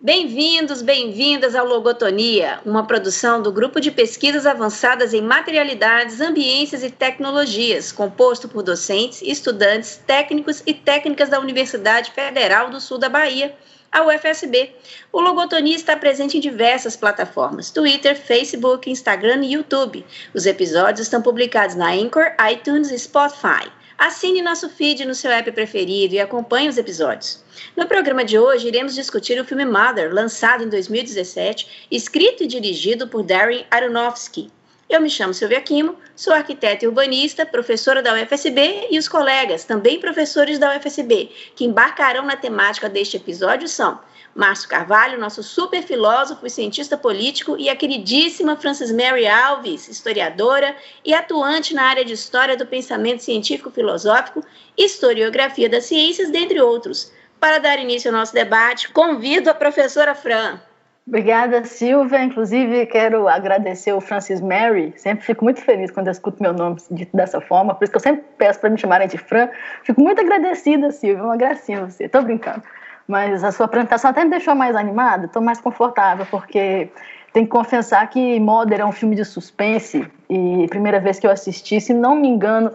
Bem-vindos, bem-vindas ao Logotonia, uma produção do Grupo de Pesquisas Avançadas em Materialidades, Ambiências e Tecnologias, composto por docentes, estudantes, técnicos e técnicas da Universidade Federal do Sul da Bahia, a UFSB. O Logotonia está presente em diversas plataformas, Twitter, Facebook, Instagram e YouTube. Os episódios estão publicados na Anchor, iTunes e Spotify. Assine nosso feed no seu app preferido e acompanhe os episódios. No programa de hoje, iremos discutir o filme Mother, lançado em 2017, escrito e dirigido por Darren Aronofsky. Eu me chamo Silvia Quimo, sou arquiteta e urbanista, professora da UFSB, e os colegas, também professores da UFSB, que embarcarão na temática deste episódio são Márcio Carvalho, nosso super filósofo e cientista político, e a queridíssima Frances Mary Alves, historiadora e atuante na área de História do Pensamento Científico-Filosófico, Historiografia das Ciências, dentre outros. Para dar início ao nosso debate, convido a professora Fran. Obrigada, Silvia. Inclusive, quero agradecer o Frances Mary. Sempre fico muito feliz quando eu escuto meu nome dito dessa forma, por isso que eu sempre peço para me chamarem de Fran. Fico muito agradecida, Silvia. Uma gracinha você. Estou brincando. Mas a sua apresentação até me deixou mais animada, estou mais confortável, porque tenho que confessar que Mother é um filme de suspense, e a primeira vez que eu assisti, se não me engano,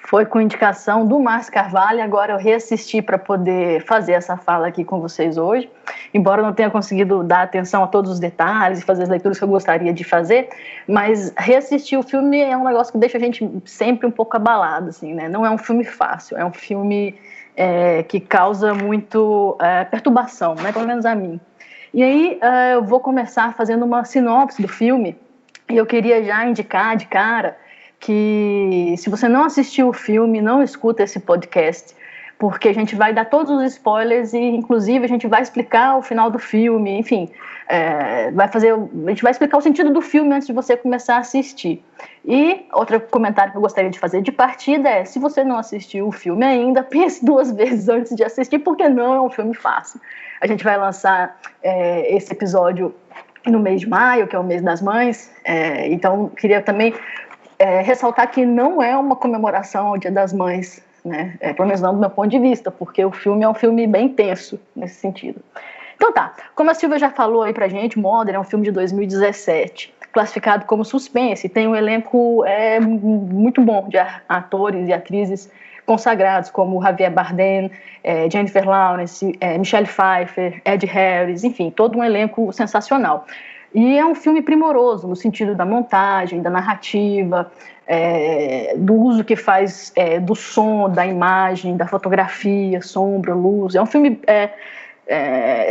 foi com indicação do Márcio Carvalho. Agora eu reassisti para poder fazer essa fala aqui com vocês hoje, embora eu não tenha conseguido dar atenção a todos os detalhes e fazer as leituras que eu gostaria de fazer, mas reassistir o filme é um negócio que deixa a gente sempre um pouco abalado, assim, né? Não é um filme fácil, é um filme que causa muito perturbação, né? Pelo menos a mim. E aí eu vou começar fazendo uma sinopse do filme, e eu queria já indicar de cara que, se você não assistiu o filme, não escuta esse podcast, porque a gente vai dar todos os spoilers e, inclusive, a gente vai explicar o final do filme, enfim, a gente vai explicar o sentido do filme antes de você começar a assistir. E outro comentário que eu gostaria de fazer de partida é, se você não assistiu o filme ainda, pense duas vezes antes de assistir, porque não é um filme fácil. A gente vai lançar esse episódio no mês de maio, que é o mês das mães, então queria também ressaltar que não é uma comemoração ao Dia das Mães, né? Pelo menos não do meu ponto de vista, porque o filme é um filme bem tenso nesse sentido. Então tá, como a Silvia já falou aí pra gente, Mother é um filme de 2017, classificado como suspense, tem um elenco muito bom de atores e atrizes consagrados, como Javier Bardem, Jennifer Lawrence, Michelle Pfeiffer, Ed Harris, enfim, todo um elenco sensacional. E é um filme primoroso no sentido da montagem, da narrativa, do uso que faz do som, da imagem, da fotografia, sombra, luz. É um filme,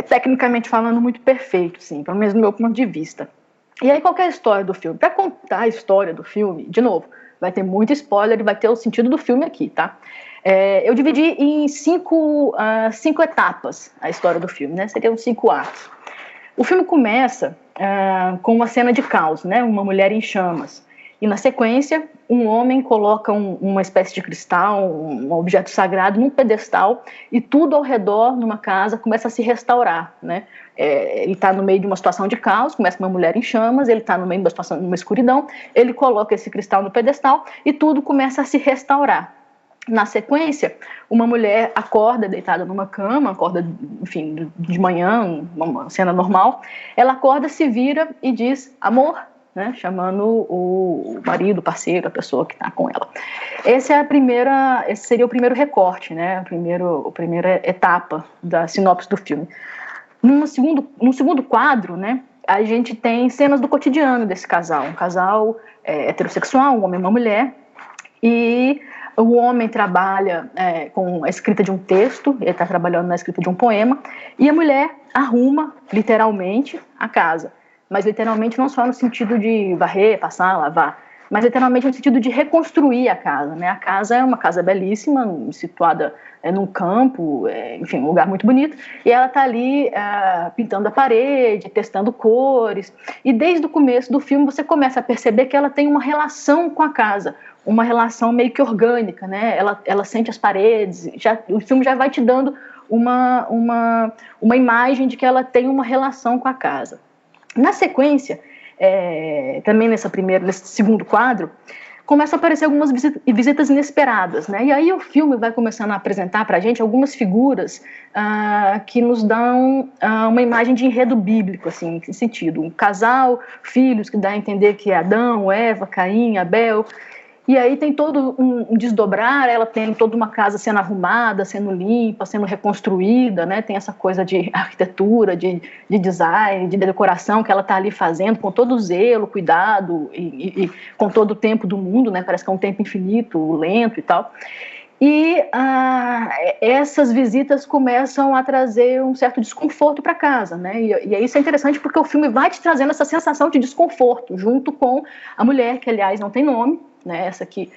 tecnicamente falando, muito perfeito, sim, pelo menos do meu ponto de vista. E aí, qual que é a história do filme? Para contar a história do filme, de novo, vai ter muito spoiler e vai ter o sentido do filme aqui, tá? Eu dividi em cinco etapas a história do filme, né? Seriam 5 atos. O filme começa com uma cena de caos, né? Uma mulher em chamas. E, na sequência, um homem coloca uma espécie de cristal, um objeto sagrado, num pedestal, e tudo ao redor, numa casa, começa a se restaurar, né? Ele está no meio de uma situação de caos, começa com uma mulher em chamas, ele está no meio de uma situação, numa escuridão, ele coloca esse cristal no pedestal e tudo começa a se restaurar. Na sequência, uma mulher acorda deitada numa cama, acorda, enfim, de manhã, uma cena normal, ela acorda, se vira e diz, amor, né, chamando o marido, o parceiro, a pessoa que está com ela. Esse seria o primeiro recorte, né, a primeira etapa da sinopse do filme. Num segundo quadro, né, a gente tem cenas do cotidiano desse casal, um casal heterossexual, um homem e uma mulher, e o homem trabalha com a escrita de um texto, ele está trabalhando na escrita de um poema, e a mulher arruma, literalmente, a casa. Mas literalmente não só no sentido de varrer, passar, lavar, mas literalmente no sentido de reconstruir a casa, né? A casa é uma casa belíssima, situada num campo, enfim, um lugar muito bonito, e ela está ali pintando a parede, testando cores, e desde o começo do filme você começa a perceber que ela tem uma relação com a casa, uma relação meio que orgânica, né? Ela sente as paredes, o filme já vai te dando uma imagem de que ela tem uma relação com a casa. Na sequência, também nesse segundo quadro, começam a aparecer algumas visitas inesperadas, né? E aí o filme vai começando a apresentar para a gente algumas figuras que nos dão uma imagem de enredo bíblico, assim, em sentido. Um casal, filhos, que dá a entender que é Adão, Eva, Caim, Abel. E aí tem todo um desdobrar, ela tem toda uma casa sendo arrumada, sendo limpa, sendo reconstruída, né? Tem essa coisa de arquitetura, de design, de decoração que ela está ali fazendo com todo o zelo, cuidado e com todo o tempo do mundo, né? Parece que é um tempo infinito, lento e tal. E essas visitas começam a trazer um certo desconforto para casa, né? E isso é interessante porque o filme vai te trazendo essa sensação de desconforto, junto com a mulher, que aliás não tem nome, né? Essa aqui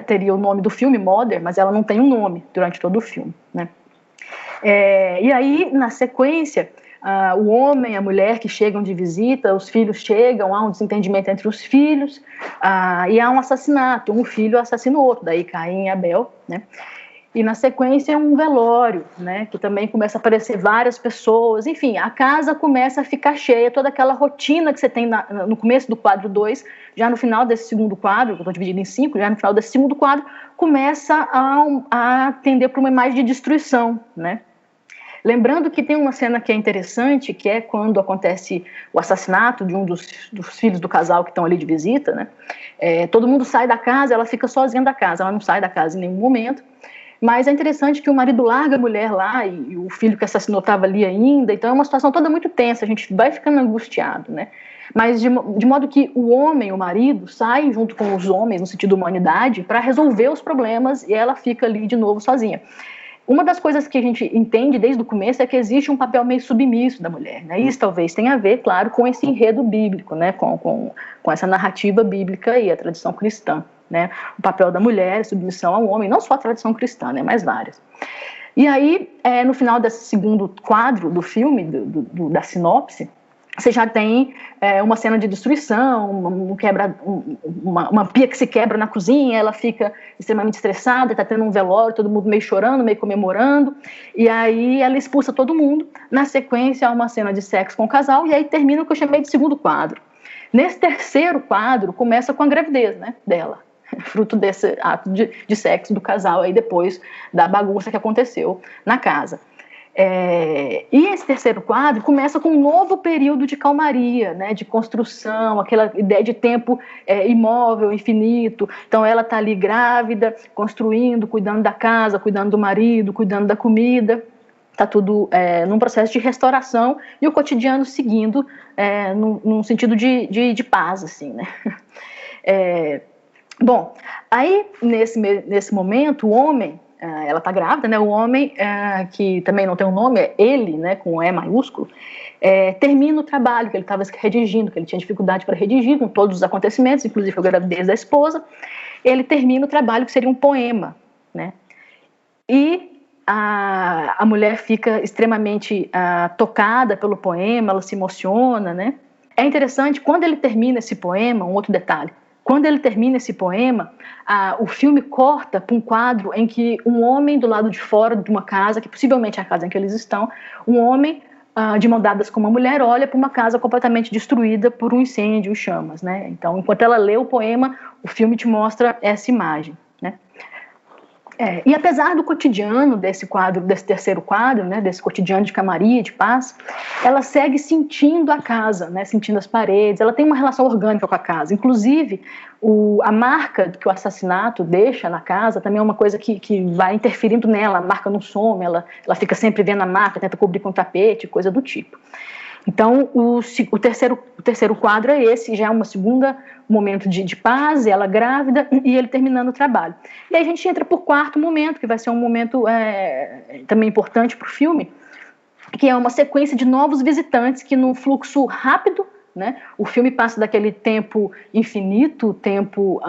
teria o nome do filme, Mother, mas ela não tem um nome durante todo o filme, né? E aí, na sequência, o homem e a mulher que chegam de visita, os filhos chegam, há um desentendimento entre os filhos, e há um assassinato, um filho assassina o outro, daí Caim e Abel, né? E na sequência um velório, né, que também começa a aparecer várias pessoas, enfim, a casa começa a ficar cheia, toda aquela rotina que você tem no começo do quadro 2, já no final desse segundo quadro, que eu estou dividindo em 5, já no final desse segundo quadro, começa a tender para uma imagem de destruição, né. Lembrando que tem uma cena que é interessante, que é quando acontece o assassinato de um dos filhos do casal que estão ali de visita, né, todo mundo sai da casa, ela fica sozinha da casa, ela não sai da casa em nenhum momento. Mas é interessante que o marido larga a mulher lá e o filho que assassinou estava ali ainda, então é uma situação toda muito tensa, a gente vai ficando angustiado, né? Mas de modo que o homem, o marido, sai junto com os homens, no sentido de humanidade, para resolver os problemas e ela fica ali de novo sozinha. Uma das coisas que a gente entende desde o começo é que existe um papel meio submisso da mulher, né? Isso talvez tenha a ver, claro, com esse enredo bíblico, né? Com essa narrativa bíblica e a tradição cristã. Né, o papel da mulher, a submissão ao homem, não só a tradição cristã, né, mas várias. E aí, no final desse segundo quadro do filme, da sinopse, você já tem uma cena de destruição, uma pia que se quebra na cozinha, ela fica extremamente estressada, está tendo um velório, todo mundo meio chorando, meio comemorando, e aí ela expulsa todo mundo. Na sequência, há uma cena de sexo com o casal, e aí termina o que eu chamei de segundo quadro. Nesse terceiro quadro, começa com a gravidez, né, dela. Fruto desse ato de sexo do casal aí depois da bagunça que aconteceu na casa. E esse terceiro quadro começa com um novo período de calmaria, né, de construção, aquela ideia de tempo imóvel, infinito. Então ela está ali grávida, construindo, cuidando da casa, cuidando do marido, cuidando da comida. Está tudo num processo de restauração e o cotidiano seguindo num sentido de paz, assim, né? Bom, aí nesse momento o homem, ela está grávida, né? O homem, que também não tem um nome, é ele, né? Com E maiúsculo, termina o trabalho que ele estava redigindo, que ele tinha dificuldade para redigir, com todos os acontecimentos, inclusive a gravidez da esposa. Ele termina o trabalho que seria um poema, né? E a mulher fica extremamente tocada pelo poema, ela se emociona, né? É interessante, quando ele termina esse poema, um outro detalhe, quando ele termina esse poema, o filme corta para um quadro em que um homem do lado de fora de uma casa, que possivelmente é a casa em que eles estão, um homem de mão dadas com uma mulher olha para uma casa completamente destruída por um incêndio, chamas, né? Então, enquanto ela lê o poema, o filme te mostra essa imagem, né? E apesar do cotidiano desse terceiro quadro, né, desse cotidiano de calmaria, de paz, ela segue sentindo a casa, né, sentindo as paredes, ela tem uma relação orgânica com a casa. Inclusive, a marca que o assassinato deixa na casa também é uma coisa que vai interferindo nela, a marca não some, ela fica sempre vendo a marca, tenta cobrir com tapete, coisa do tipo. Então, o terceiro quadro é esse, já é um segundo momento de paz, ela grávida e ele terminando o trabalho. E aí a gente entra para o quarto momento, que vai ser um momento também importante para o filme, que é uma sequência de novos visitantes que num fluxo rápido, né, o filme passa daquele tempo infinito, tempo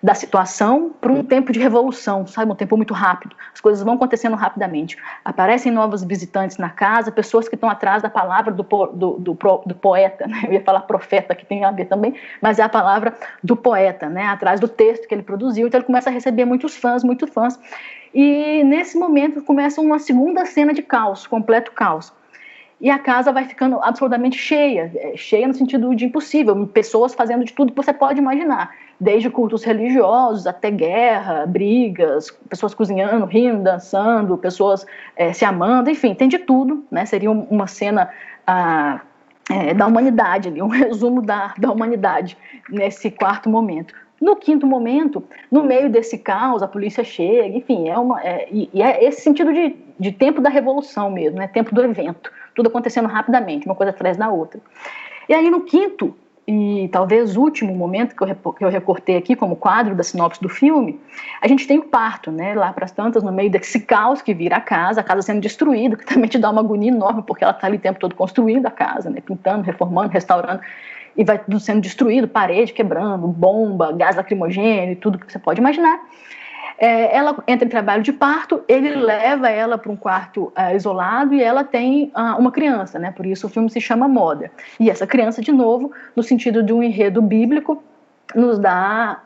da situação, para um tempo de revolução, sabe? Um tempo muito rápido. As coisas vão acontecendo rapidamente. Aparecem novos visitantes na casa, pessoas que estão atrás da palavra do poeta, né? Eu ia falar profeta, que tem a ver também, mas é a palavra do poeta, né? Atrás do texto que ele produziu. Então ele começa a receber muitos fãs. E nesse momento começa uma segunda cena de caos, completo caos. E a casa vai ficando absolutamente cheia no sentido de impossível, pessoas fazendo de tudo que você pode imaginar. desde cultos religiosos até guerra, brigas, pessoas cozinhando, rindo, dançando, pessoas se amando, enfim, tem de tudo, né? Seria uma cena da humanidade ali, um resumo da humanidade nesse quarto momento. No quinto momento, no meio desse caos, a polícia chega, enfim, é esse sentido de tempo da revolução mesmo, né? Tempo do evento, tudo acontecendo rapidamente, uma coisa atrás da outra. E aí no quinto, e talvez último momento que eu recortei aqui como quadro da sinopse do filme, a gente tem o parto, né? Lá para as tantas, no meio desse caos que vira a casa sendo destruída, que também te dá uma agonia enorme, porque ela está ali o tempo todo construindo a casa, né? Pintando, reformando, restaurando, e vai tudo sendo destruído, parede quebrando, bomba, gás lacrimogêneo, tudo que você pode imaginar. Ela entra em trabalho de parto, ele leva ela para um quarto isolado e ela tem uma criança, né? Por isso o filme se chama Mother. E essa criança, de novo, no sentido de um enredo bíblico, nos dá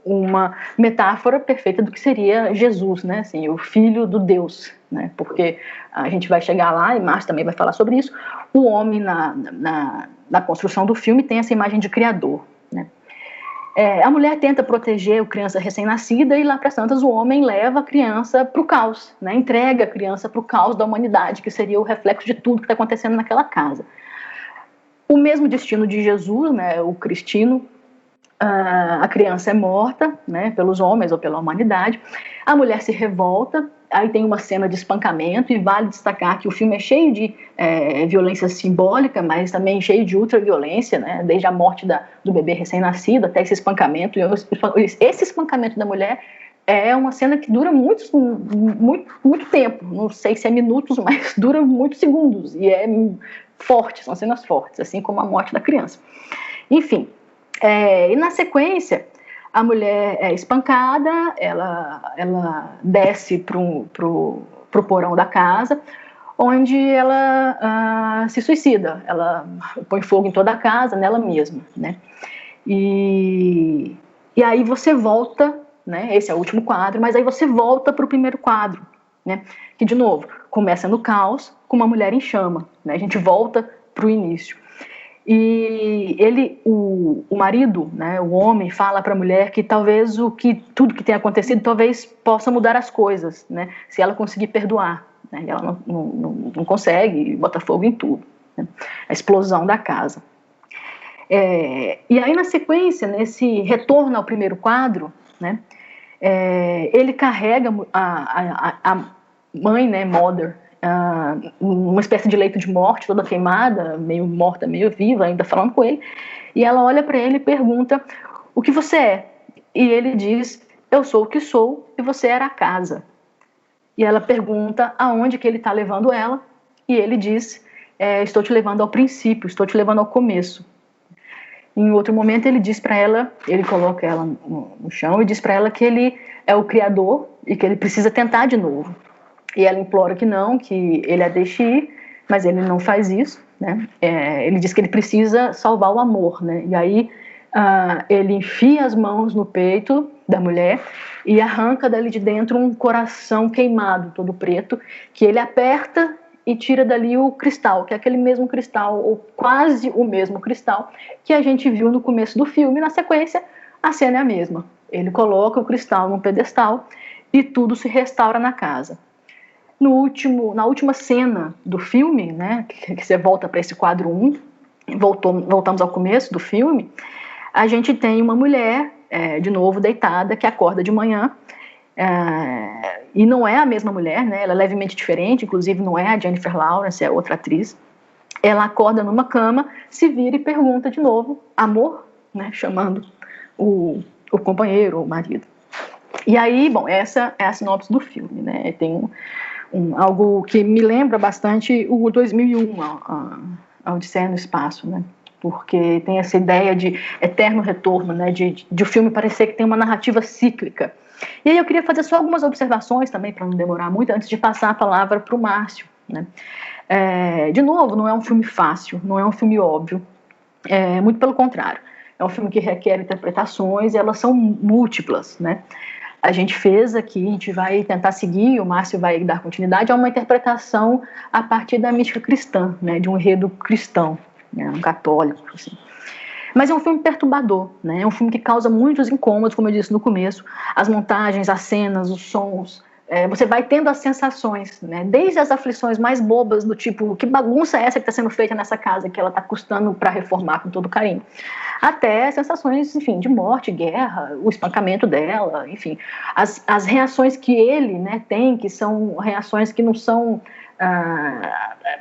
uma metáfora perfeita do que seria Jesus, né? Assim, o filho do Deus, né? Porque a gente vai chegar lá, e Márcio também vai falar sobre isso, o homem na construção do filme tem essa imagem de criador, né? A mulher tenta proteger a criança recém-nascida e lá para as tantas o homem leva a criança para o caos, né? Entrega a criança para o caos da humanidade, que seria o reflexo de tudo que está acontecendo naquela casa. O mesmo destino de Jesus, né? O cristino, a criança é morta, né? Pelos homens ou pela humanidade, a mulher se revolta, aí tem uma cena de espancamento, e vale destacar que o filme é cheio de violência simbólica, mas também cheio de ultraviolência, né? Desde a morte do bebê recém-nascido até esse espancamento. E esse espancamento da mulher é uma cena que dura muito tempo, não sei se é minutos, mas dura muitos segundos, e é forte, são cenas fortes, assim como a morte da criança. Enfim, e na sequência, a mulher é espancada, ela desce pro porão da casa, onde ela se suicida, ela põe fogo em toda a casa, nela mesma, né? E aí você volta, né? Esse é o último quadro, mas aí você volta para o primeiro quadro, né? Que, de novo, começa no caos, com uma mulher em chama, né? A gente volta para o início. E o marido, né, o homem, fala para a mulher que talvez tudo que tenha acontecido talvez possa mudar as coisas, né, se ela conseguir perdoar, né, e ela não consegue, bota fogo em tudo, né, a explosão da casa. E aí na sequência, nesse retorno ao primeiro quadro, né, ele carrega a mãe, né, Mother, uma espécie de leito de morte, toda queimada, meio morta, meio viva, ainda falando com ele, e ela olha para ele e pergunta: o que você é? E ele diz: eu sou o que sou e você era a casa. E ela pergunta aonde que ele está levando ela, e ele diz: estou te levando ao princípio, estou te levando ao começo. Em outro momento ele diz para ela, ele coloca ela no chão e diz para ela que ele é o criador e que ele precisa tentar de novo. E ela implora que não, que ele a deixe ir, mas ele não faz isso, né? Ele diz que ele precisa salvar o amor, né? E aí ele enfia as mãos no peito da mulher e arranca dali de dentro um coração queimado, todo preto, que ele aperta e tira dali o cristal, que é aquele mesmo cristal, ou quase o mesmo cristal, que a gente viu no começo do filme. Na sequência, a cena é a mesma. Ele coloca o cristal num pedestal e tudo se restaura na casa. Na última cena do filme, né, que você volta para esse quadro 1, voltamos ao começo do filme, a gente tem uma mulher, de novo deitada, que acorda de manhã, e não é a mesma mulher, né, ela é levemente diferente, inclusive não é a Jennifer Lawrence, é outra atriz. Ela acorda numa cama, se vira e pergunta de novo: amor? Né, chamando o companheiro, o marido. E aí, bom, essa é a sinopse do filme, né, tem algo que me lembra bastante o 2001, a Odisseia no Espaço, né? Porque tem essa ideia de eterno retorno, né? De o filme parecer que tem uma narrativa cíclica. E aí eu queria fazer só algumas observações também, para não demorar muito, antes de passar a palavra para o Márcio, né? De novo, não é um filme fácil, não é um filme óbvio, muito pelo contrário. É um filme que requer interpretações, e elas são múltiplas, né? A gente fez aqui, a gente vai tentar seguir, o Márcio vai dar continuidade a uma interpretação a partir da mística cristã, né, de um enredo cristão, né, um católico, assim. Mas é um filme perturbador, né? É um filme que causa muitos incômodos, como eu disse no começo. As montagens, as cenas, os sons, você vai tendo as sensações, né? Desde as aflições mais bobas, do tipo, que bagunça é essa que está sendo feita nessa casa, que ela está custando para reformar com todo carinho, até sensações, enfim, de morte, guerra, o espancamento dela, enfim, as reações que ele, né, tem, que são reações que não são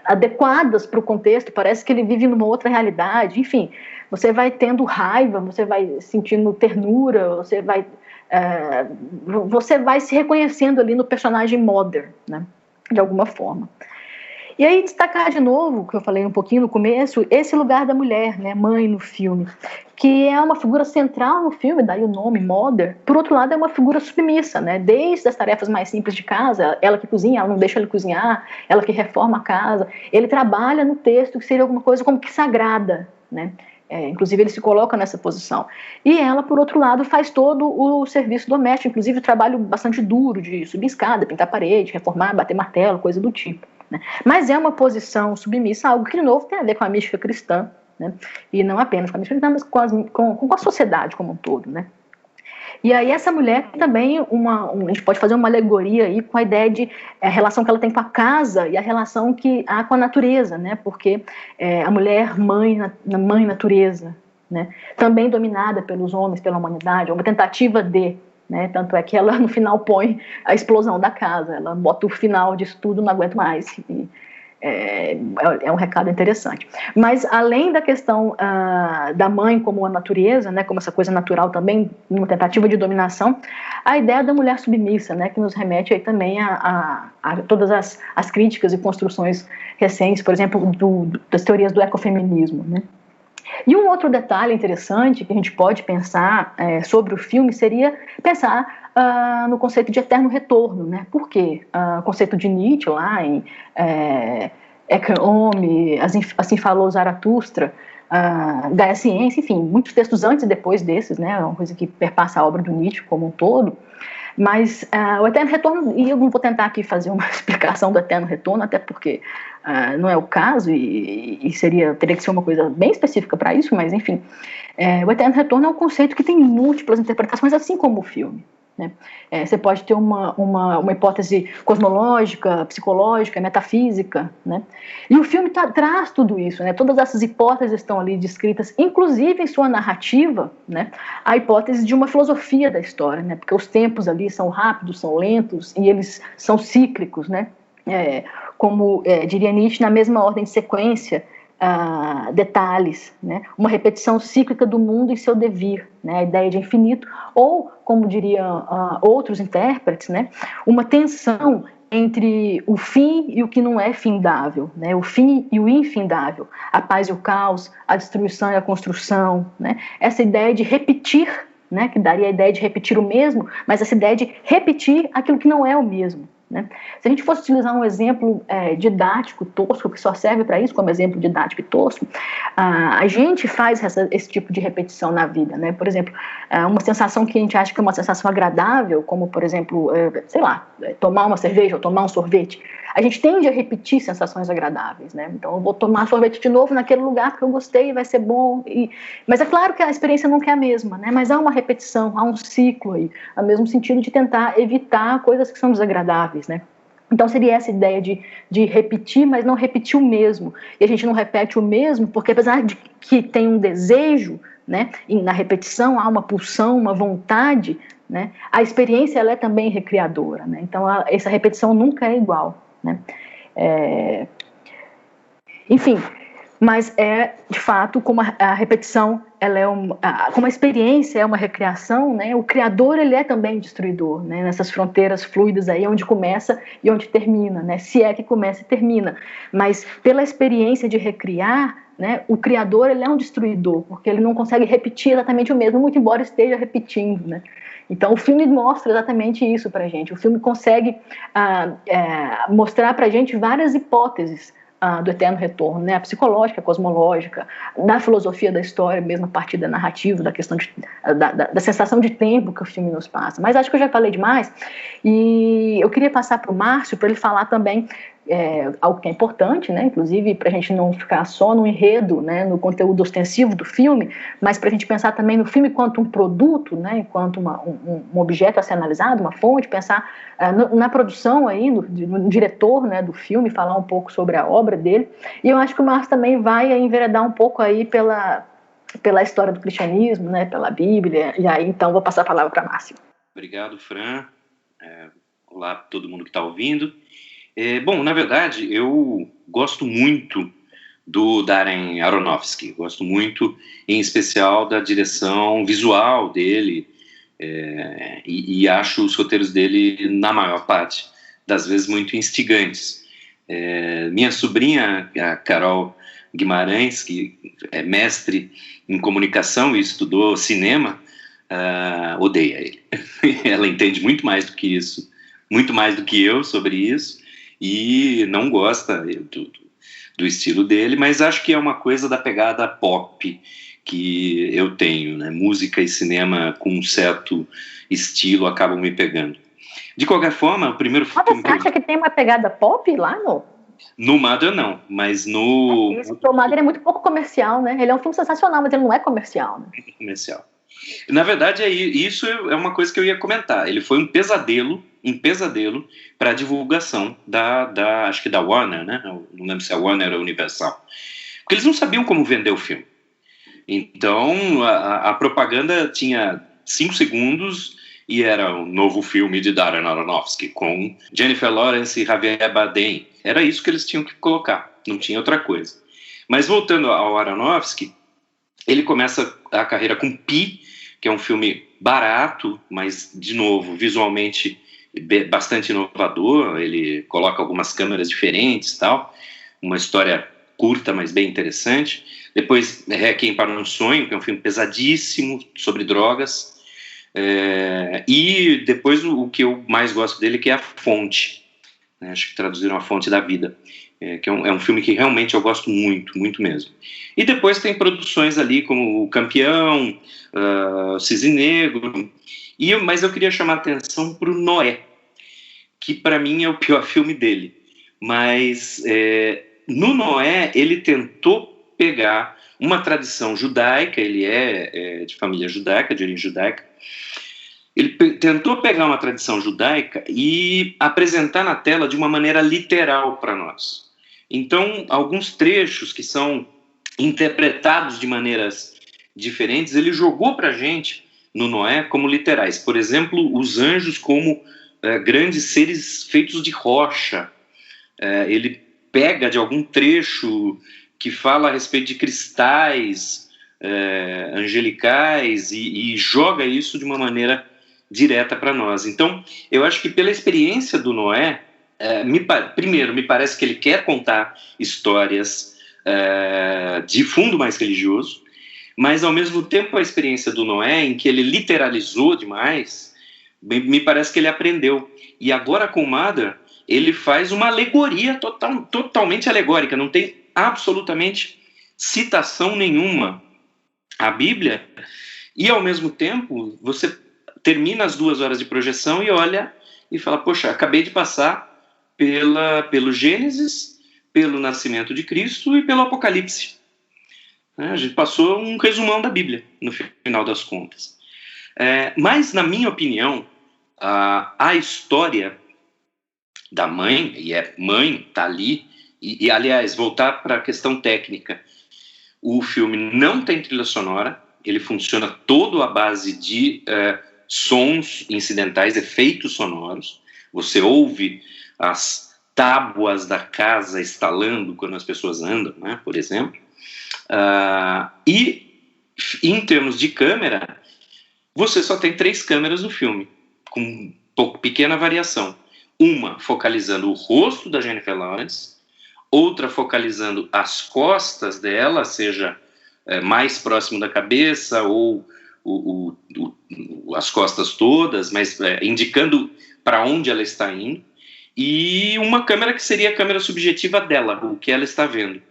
adequadas para o contexto, parece que ele vive numa outra realidade, enfim, você vai tendo raiva, você vai sentindo ternura, você vai se reconhecendo ali no personagem Mother, né, de alguma forma. E aí destacar de novo, que eu falei um pouquinho no começo, esse lugar da mulher, né, mãe no filme, que é uma figura central no filme, daí o nome Mother. Por outro lado, é uma figura submissa, né, desde as tarefas mais simples de casa, ela que cozinha, ela não deixa ele cozinhar, ela que reforma a casa. Ele trabalha no texto que seria alguma coisa como que sagrada, né. Inclusive ele se coloca nessa posição, e ela, por outro lado, faz todo o serviço doméstico, inclusive o trabalho bastante duro de subir escada, pintar parede, reformar, bater martelo, coisa do tipo, né? Mas é uma posição submissa, algo que de novo tem a ver com a mística cristã, né? E não apenas com a mística cristã, mas com a sociedade como um todo, né? E aí essa mulher também, a gente pode fazer uma alegoria aí com a ideia de a relação que ela tem com a casa e a relação que há com a natureza, né? Porque a mulher mãe natureza, né? Também dominada pelos homens, pela humanidade, é uma tentativa de, né? Tanto é que ela no final põe a explosão da casa, ela bota o final disso tudo, não aguento mais. É um recado interessante. Mas além da questão da mãe como a natureza, né, como essa coisa natural também, uma tentativa de dominação, a ideia da mulher submissa, né, que nos remete aí também a todas as críticas e construções recentes, por exemplo, das teorias do ecofeminismo, né. E um outro detalhe interessante que a gente pode pensar sobre o filme seria pensar no conceito de eterno retorno, né? Por quê? O conceito de Nietzsche lá em Ecce Homo, assim falou Zaratustra, Gaia Ciência, enfim, muitos textos antes e depois desses, né? É uma coisa que perpassa a obra do Nietzsche como um todo. Mas o eterno retorno, e eu não vou tentar aqui fazer uma explicação do eterno retorno, até porque não é o caso e teria que ser uma coisa bem específica para isso, mas enfim, o eterno retorno é um conceito que tem múltiplas interpretações, assim como o filme, né? Você pode ter uma hipótese cosmológica, psicológica, metafísica, né? E o filme traz tudo isso, né? Todas essas hipóteses estão ali descritas, inclusive em sua narrativa, né? A hipótese de uma filosofia da história, né? Porque os tempos ali são rápidos, são lentos e eles são cíclicos, né? Como diria Nietzsche, na mesma ordem de sequência, detalhes, né? Uma repetição cíclica do mundo e seu devir, né? A ideia de infinito, ou, como diriam outros intérpretes, né? Uma tensão entre o fim e o que não é findável, né? O fim e o infindável, a paz e o caos, a destruição e a construção, né? Essa ideia de repetir, né? Que daria a ideia de repetir o mesmo, mas essa ideia de repetir aquilo que não é o mesmo, né? Se a gente fosse utilizar um exemplo didático, tosco, que só serve para isso, como exemplo didático e tosco, a gente faz esse tipo de repetição na vida, né? Por exemplo, uma sensação que a gente acha que é uma sensação agradável, como, por exemplo, sei lá, tomar uma cerveja ou tomar um sorvete, a gente tende a repetir sensações agradáveis, né? Então, eu vou tomar sorvete de novo naquele lugar porque eu gostei, vai ser bom. Mas é claro que a experiência nunca é a mesma, né? Mas há uma repetição, há um ciclo aí, no mesmo sentido de tentar evitar coisas que são desagradáveis, né? Então seria essa ideia de repetir, mas não repetir o mesmo. E a gente não repete o mesmo porque, apesar de que tem um desejo, né, e na repetição há uma pulsão, uma vontade, né, a experiência ela é também recriadora, né? Então essa repetição nunca é igual, né? Enfim, mas de fato, como a repetição, ela como a experiência é uma recriação, né? O criador ele é também destruidor, né? Nessas fronteiras fluidas aí, onde começa e onde termina, né? Se é que começa e termina, mas pela experiência de recriar, né? O criador ele é um destruidor, porque ele não consegue repetir exatamente o mesmo, muito embora esteja repetindo, né? Então o filme mostra exatamente isso pra gente. O filme consegue mostrar pra gente várias hipóteses do eterno retorno, né? A psicológica, a cosmológica, da filosofia da história, mesmo a partir da narrativa, da questão da sensação de tempo que o filme nos passa. Mas acho que eu já falei demais e eu queria passar para o Márcio para ele falar também algo que é importante, né, inclusive para a gente não ficar só no enredo, né, no conteúdo ostensivo do filme, mas para a gente pensar também no filme enquanto um produto, né, enquanto um objeto a ser analisado, uma fonte, pensar na produção aí, no diretor, né, do filme, falar um pouco sobre a obra dele. E eu acho que o Marx também vai enveredar um pouco aí pela história do cristianismo, né, pela Bíblia, e aí então vou passar a palavra para Márcio. Obrigado, Fran. Olá a todo mundo que está ouvindo. Bom, na verdade, eu gosto muito do Darren Aronofsky, gosto muito, em especial, da direção visual dele, e acho os roteiros dele, na maior parte das vezes, muito instigantes. Minha sobrinha, a Carol Guimarães, que é mestre em comunicação e estudou cinema, odeia ele. Ela entende muito mais do que isso, muito mais do que eu sobre isso, e não gosta do estilo dele, mas acho que é uma coisa da pegada pop que eu tenho, né? Música e cinema com um certo estilo acabam me pegando. De qualquer forma, o primeiro filme... Você acha que tem uma pegada pop lá no Mother não, mas no... O Mother é muito pouco comercial, né? Ele é um filme sensacional, mas ele não é comercial, né? Comercial. Na verdade, isso é uma coisa que eu ia comentar. Ele foi um pesadelo para a divulgação acho que da Warner, né? Não lembro se é a Warner ou a Universal. Porque eles não sabiam como vender o filme. Então, a propaganda tinha 5 segundos e era um novo filme de Darren Aronofsky, com Jennifer Lawrence e Javier Bardem. Era isso que eles tinham que colocar, não tinha outra coisa. Mas voltando ao Aronofsky, ele começa a carreira com Pi, que é um filme barato, mas, de novo, visualmente bastante inovador. Ele coloca algumas câmeras diferentes e tal. Uma história curta, mas bem interessante. Depois, Requiem para um Sonho, que é um filme pesadíssimo, sobre drogas. E depois o que eu mais gosto dele, que é A Fonte. Acho que traduziram A Fonte da Vida. Que é um filme que realmente eu gosto muito, muito mesmo. E depois tem produções ali como O Campeão, Cisne Negro, mas eu queria chamar a atenção para o Noé, que para mim é o pior filme dele. Mas no Noé ele tentou pegar uma tradição judaica, ele é de família judaica, de origem judaica. Ele tentou pegar uma tradição judaica e apresentar na tela de uma maneira literal para nós. Então, alguns trechos que são interpretados de maneiras diferentes, ele jogou para a gente, no Noé, como literais. Por exemplo, os anjos como grandes seres feitos de rocha. Ele pega de algum trecho que fala a respeito de cristais angelicais e joga isso de uma maneira direta para nós. Então, eu acho que pela experiência do Noé, primeiro, me parece que ele quer contar histórias de fundo mais religioso, mas, ao mesmo tempo, a experiência do Noé, em que ele literalizou demais, me parece que ele aprendeu. E agora, com Mother, ele faz uma alegoria totalmente alegórica, não tem absolutamente citação nenhuma à Bíblia, e, ao mesmo tempo, você termina as 2 horas de projeção e olha e fala, poxa, acabei de passar pelo Gênesis, pelo nascimento de Cristo e pelo Apocalipse. A gente passou um resumão da Bíblia, no final das contas. Mas, na minha opinião, a história da mãe, e mãe, está ali, e, aliás, voltar para a questão técnica, o filme não tem trilha sonora, ele funciona todo à base de sons incidentais, efeitos sonoros. Você ouve as tábuas da casa estalando quando as pessoas andam, né, por exemplo. E, em termos de câmera, você só tem 3 câmeras no filme, com pequena variação. Uma focalizando o rosto da Jennifer Lawrence, outra focalizando as costas dela, seja mais próximo da cabeça ou as costas todas, mas indicando para onde ela está indo, e uma câmera que seria a câmera subjetiva dela, o que ela está vendo.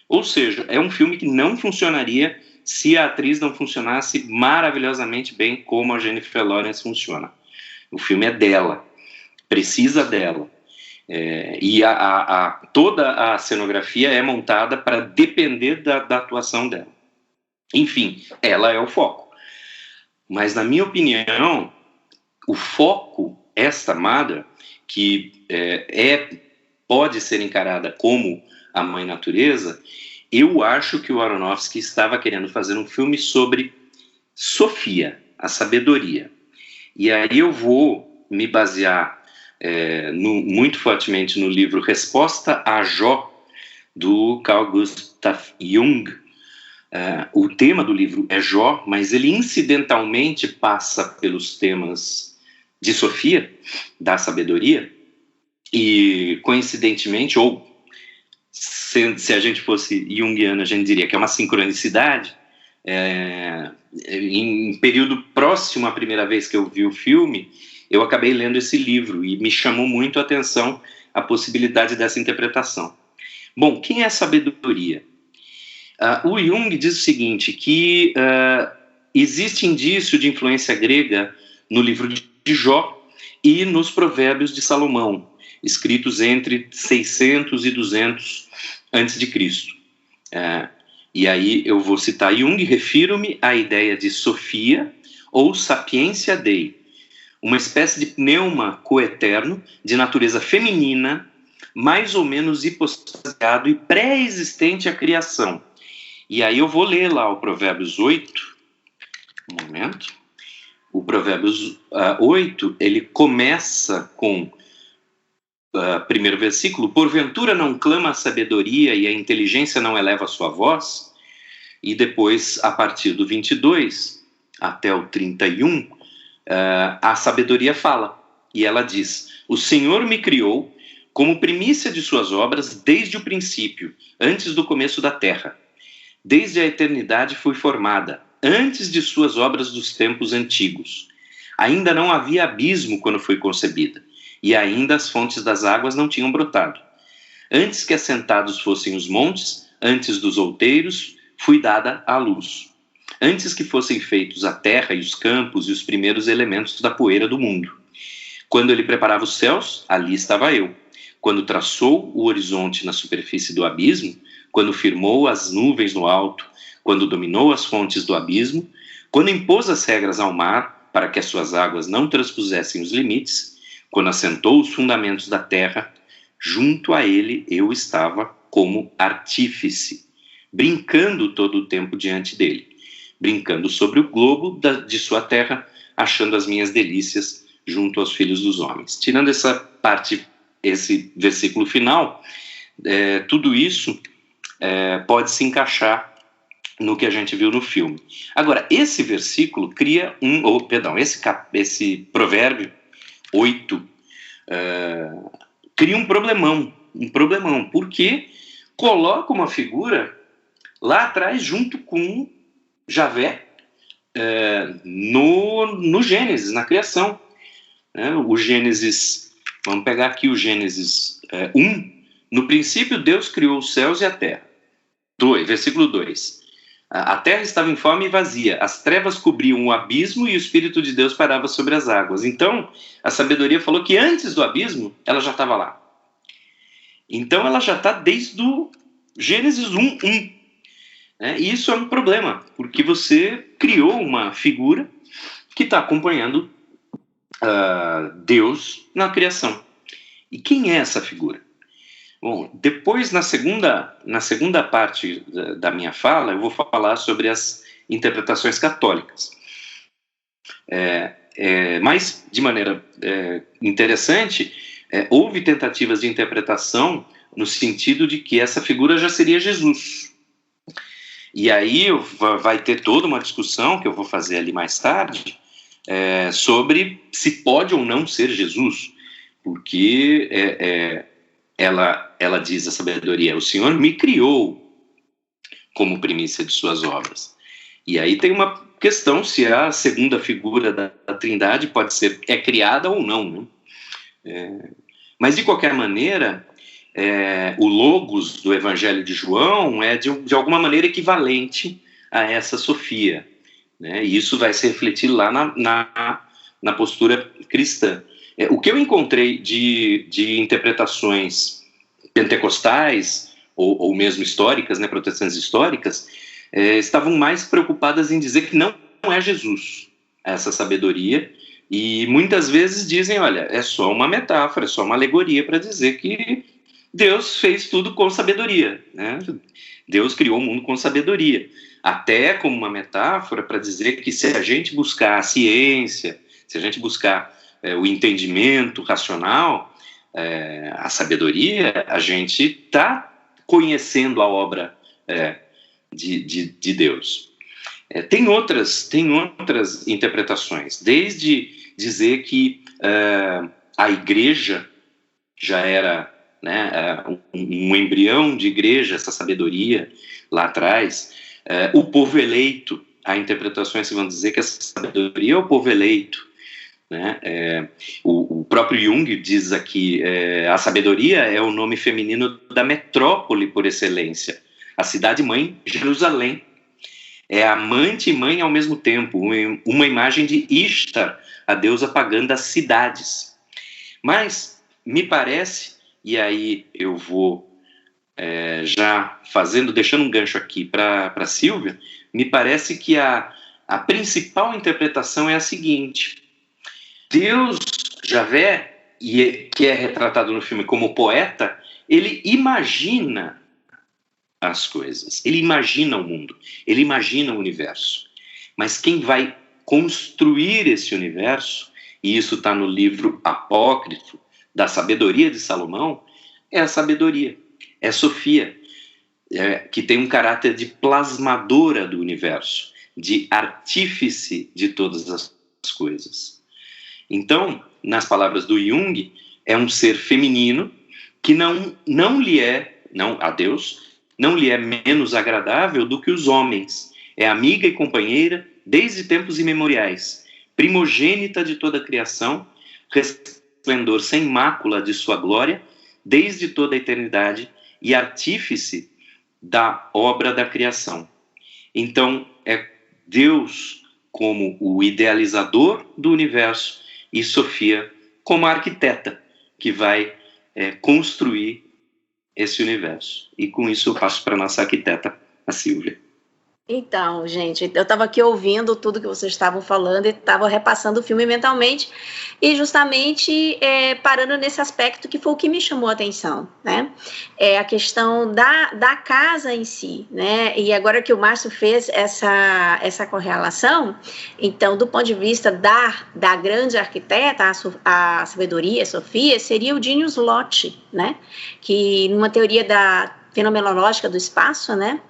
Ou seja, é um filme que não funcionaria se a atriz não funcionasse maravilhosamente bem como a Jennifer Lawrence funciona. O filme é dela, precisa dela. E toda a cenografia é montada para depender da atuação dela. Enfim, ela é o foco. Mas, na minha opinião, o foco, esta Mother, que pode ser encarada como a Mãe Natureza, eu acho que o Aronofsky estava querendo fazer um filme sobre Sofia, a sabedoria. E aí eu vou me basear muito fortemente no livro Resposta a Jó, do Carl Gustav Jung. O tema do livro é Jó, mas ele incidentalmente passa pelos temas de Sofia, da sabedoria, e coincidentemente, ou se a gente fosse junguiano, a gente diria que é uma sincronicidade. Em período próximo à primeira vez que eu vi o filme, eu acabei lendo esse livro e me chamou muito a atenção a possibilidade dessa interpretação. Bom, quem é a sabedoria? O Jung diz o seguinte, que existe indício de influência grega no livro de Jó e nos provérbios de Salomão, escritos entre 600 e 200 a.C. E aí eu vou citar Jung: refiro-me à ideia de Sofia ou sapiência Dei, uma espécie de pneuma coeterno de natureza feminina, mais ou menos hipostasiado e pré-existente à criação. E aí eu vou ler lá o Provérbios 8, um momento. O Provérbios 8, ele começa com primeiro versículo: porventura não clama a sabedoria e a inteligência não eleva a sua voz? E depois, a partir do 22 até o 31, a sabedoria fala, e ela diz: o Senhor me criou como primícia de suas obras desde o princípio, antes do começo da terra. Desde a eternidade fui formada, antes de suas obras dos tempos antigos. Ainda não havia abismo quando fui concebida, e ainda as fontes das águas não tinham brotado. Antes que assentados fossem os montes, antes dos outeiros, fui dada à luz. Antes que fossem feitos a terra e os campos e os primeiros elementos da poeira do mundo. Quando ele preparava os céus, ali estava eu. Quando traçou o horizonte na superfície do abismo, quando firmou as nuvens no alto, quando dominou as fontes do abismo, quando impôs as regras ao mar para que as suas águas não transpusessem os limites, quando assentou os fundamentos da terra, junto a ele eu estava como artífice, brincando todo o tempo diante dele, brincando sobre o globo de sua terra, achando as minhas delícias junto aos filhos dos homens. Tirando essa parte, esse versículo final, tudo isso pode se encaixar no que a gente viu no filme. Agora, esse versículo cria esse provérbio 8 cria um problemão, porque coloca uma figura lá atrás junto com Javé no Gênesis, na criação. O Gênesis, vamos pegar aqui o Gênesis 1, no princípio Deus criou os céus e a terra. Versículo 2. A terra estava informe e vazia, as trevas cobriam o abismo e o Espírito de Deus parava sobre as águas. Então, a sabedoria falou que antes do abismo, ela já estava lá. Então, ela já está desde o Gênesis 1:1. E isso é um problema, porque você criou uma figura que está acompanhando Deus na criação. E quem é essa figura? Bom, depois, na segunda parte da minha fala, eu vou falar sobre as interpretações católicas. Mas, de maneira interessante, houve tentativas de interpretação no sentido de que essa figura já seria Jesus. E aí vai ter toda uma discussão, que eu vou fazer ali mais tarde, sobre se pode ou não ser Jesus, porque ela diz, a sabedoria: o Senhor me criou como primícia de suas obras. E aí tem uma questão se a segunda figura da Trindade pode ser criada ou não, né? Mas, de qualquer maneira, o logos do Evangelho de João é, de alguma maneira, equivalente a essa Sofia, né? E isso vai se refletir lá na postura cristã. O que eu encontrei de interpretações pentecostais, ou mesmo históricas, né, protestantes históricas, estavam mais preocupadas em dizer que não é Jesus essa sabedoria, e muitas vezes dizem, olha, é só uma metáfora, é só uma alegoria para dizer que Deus fez tudo com sabedoria, né? Deus criou o mundo com sabedoria, até como uma metáfora para dizer que se a gente buscar a ciência, se a gente buscar o entendimento racional, a sabedoria, a gente está conhecendo a obra de Deus. Tem outras interpretações, desde dizer que a igreja já era, né, um embrião de igreja, essa sabedoria lá atrás, o povo eleito, há interpretações que vão dizer que essa sabedoria é o povo eleito, né? O próprio Jung diz aqui, a sabedoria é o nome feminino da metrópole por excelência, a cidade-mãe, Jerusalém, é amante e mãe ao mesmo tempo, uma imagem de Ishtar, a deusa pagã das cidades. Mas me parece, e aí eu vou já deixando um gancho aqui para Silvia, me parece que a principal interpretação é a seguinte: Deus, Javé, que é retratado no filme como poeta, ele imagina as coisas, ele imagina o mundo, ele imagina o universo. Mas quem vai construir esse universo, e isso está no livro apócrifo da sabedoria de Salomão, é a sabedoria, é Sofia, que tem um caráter de plasmadora do universo, de artífice de todas as coisas. Então, nas palavras do Jung, é um ser feminino que a Deus não lhe é menos agradável do que os homens. É amiga e companheira desde tempos imemoriais, primogênita de toda a criação, resplendor sem mácula de sua glória, desde toda a eternidade, e artífice da obra da criação. Então, é Deus como o idealizador do universo e Sofia como a arquiteta que vai construir esse universo. E com isso eu passo para a nossa arquiteta, a Silvia. Então, gente, eu estava aqui ouvindo tudo que vocês estavam falando e estava repassando o filme mentalmente e justamente parando nesse aspecto que foi o que me chamou a atenção, né? A questão da casa em si, né? E agora que o Márcio fez essa correlação, então, do ponto de vista da grande arquiteta, a sabedoria, a Sofia, seria o Genius Loci, né? Que numa teoria fenomenológica do espaço, né?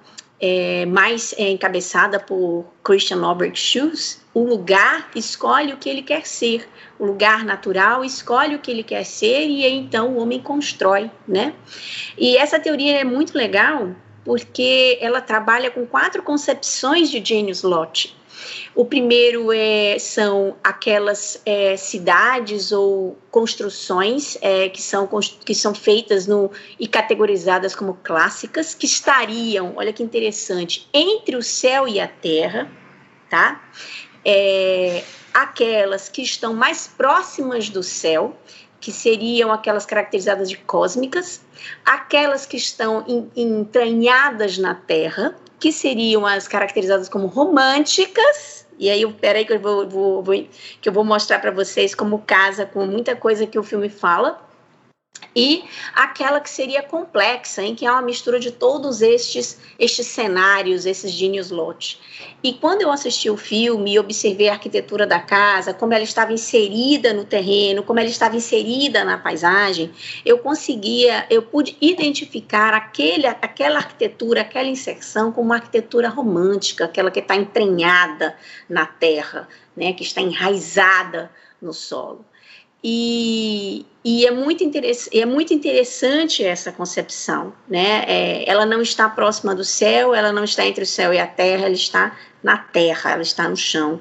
Mais encabeçada por Christian Norbert Schulz, o lugar escolhe o que ele quer ser, o lugar natural escolhe o que ele quer ser e aí, então o homem constrói, né? E essa teoria é muito legal porque ela trabalha com 4 concepções de Genius Loci. O primeiro são aquelas cidades ou construções que são feitas e categorizadas como clássicas, que estariam, olha que interessante, entre o céu e a terra, tá? Aquelas que estão mais próximas do céu, que seriam aquelas caracterizadas de cósmicas, aquelas que estão entranhadas na terra, que seriam as caracterizadas como românticas, e aí, peraí que eu vou mostrar para vocês como casa com muita coisa que o filme fala, e aquela que seria complexa, em que há uma mistura de todos estes cenários, esses Genius Loci. E quando eu assisti o filme e observei a arquitetura da casa, como ela estava inserida no terreno, como ela estava inserida na paisagem, eu pude identificar aquela arquitetura, aquela inserção como uma arquitetura romântica, aquela que está entranhada na terra, né, que está enraizada no solo. E é muito interessante essa concepção, né? Ela não está próxima do céu, ela não está entre o céu e a terra, ela está na terra, ela está no chão.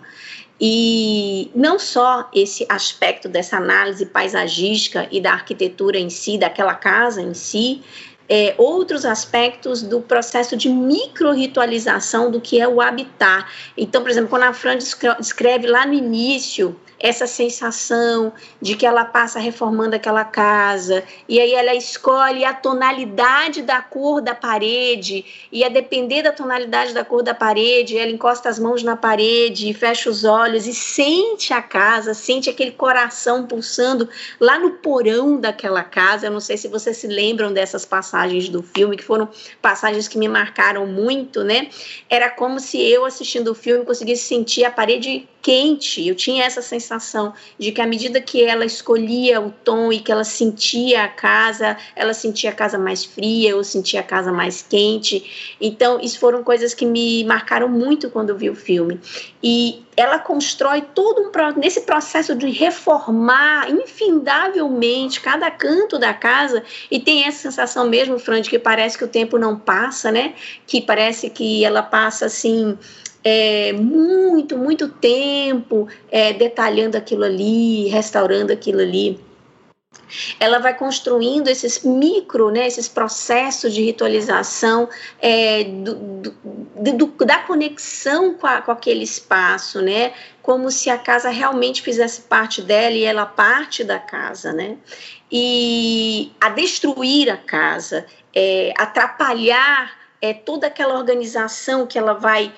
E não só esse aspecto dessa análise paisagística e da arquitetura em si, daquela casa em si, outros aspectos do processo de micro-ritualização do que é o habitar. Então, por exemplo, quando a Fran descreve lá no início essa sensação de que ela passa reformando aquela casa, e aí ela escolhe a tonalidade da cor da parede, e a depender da tonalidade da cor da parede, ela encosta as mãos na parede, fecha os olhos e sente a casa, sente aquele coração pulsando lá no porão daquela casa. Eu não sei se vocês se lembram dessas passagens do filme, que foram passagens que me marcaram muito, né? Era como se eu, assistindo o filme, conseguisse sentir a parede quente. Eu tinha essa sensação de que à medida que ela escolhia o tom e que ela sentia a casa mais fria, eu sentia a casa mais quente. Então, isso foram coisas que me marcaram muito quando eu vi o filme. E ela constrói nesse processo de reformar infindavelmente cada canto da casa, e tem essa sensação mesmo, Fran, de que parece que o tempo não passa, né? Que parece que ela passa assim muito tempo detalhando aquilo ali, restaurando aquilo ali. Ela vai construindo esses esses processos de ritualização da conexão com aquele espaço, né? Como se a casa realmente fizesse parte dela e ela parte da casa, né? E a destruir a casa, atrapalhar toda aquela organização que ela vai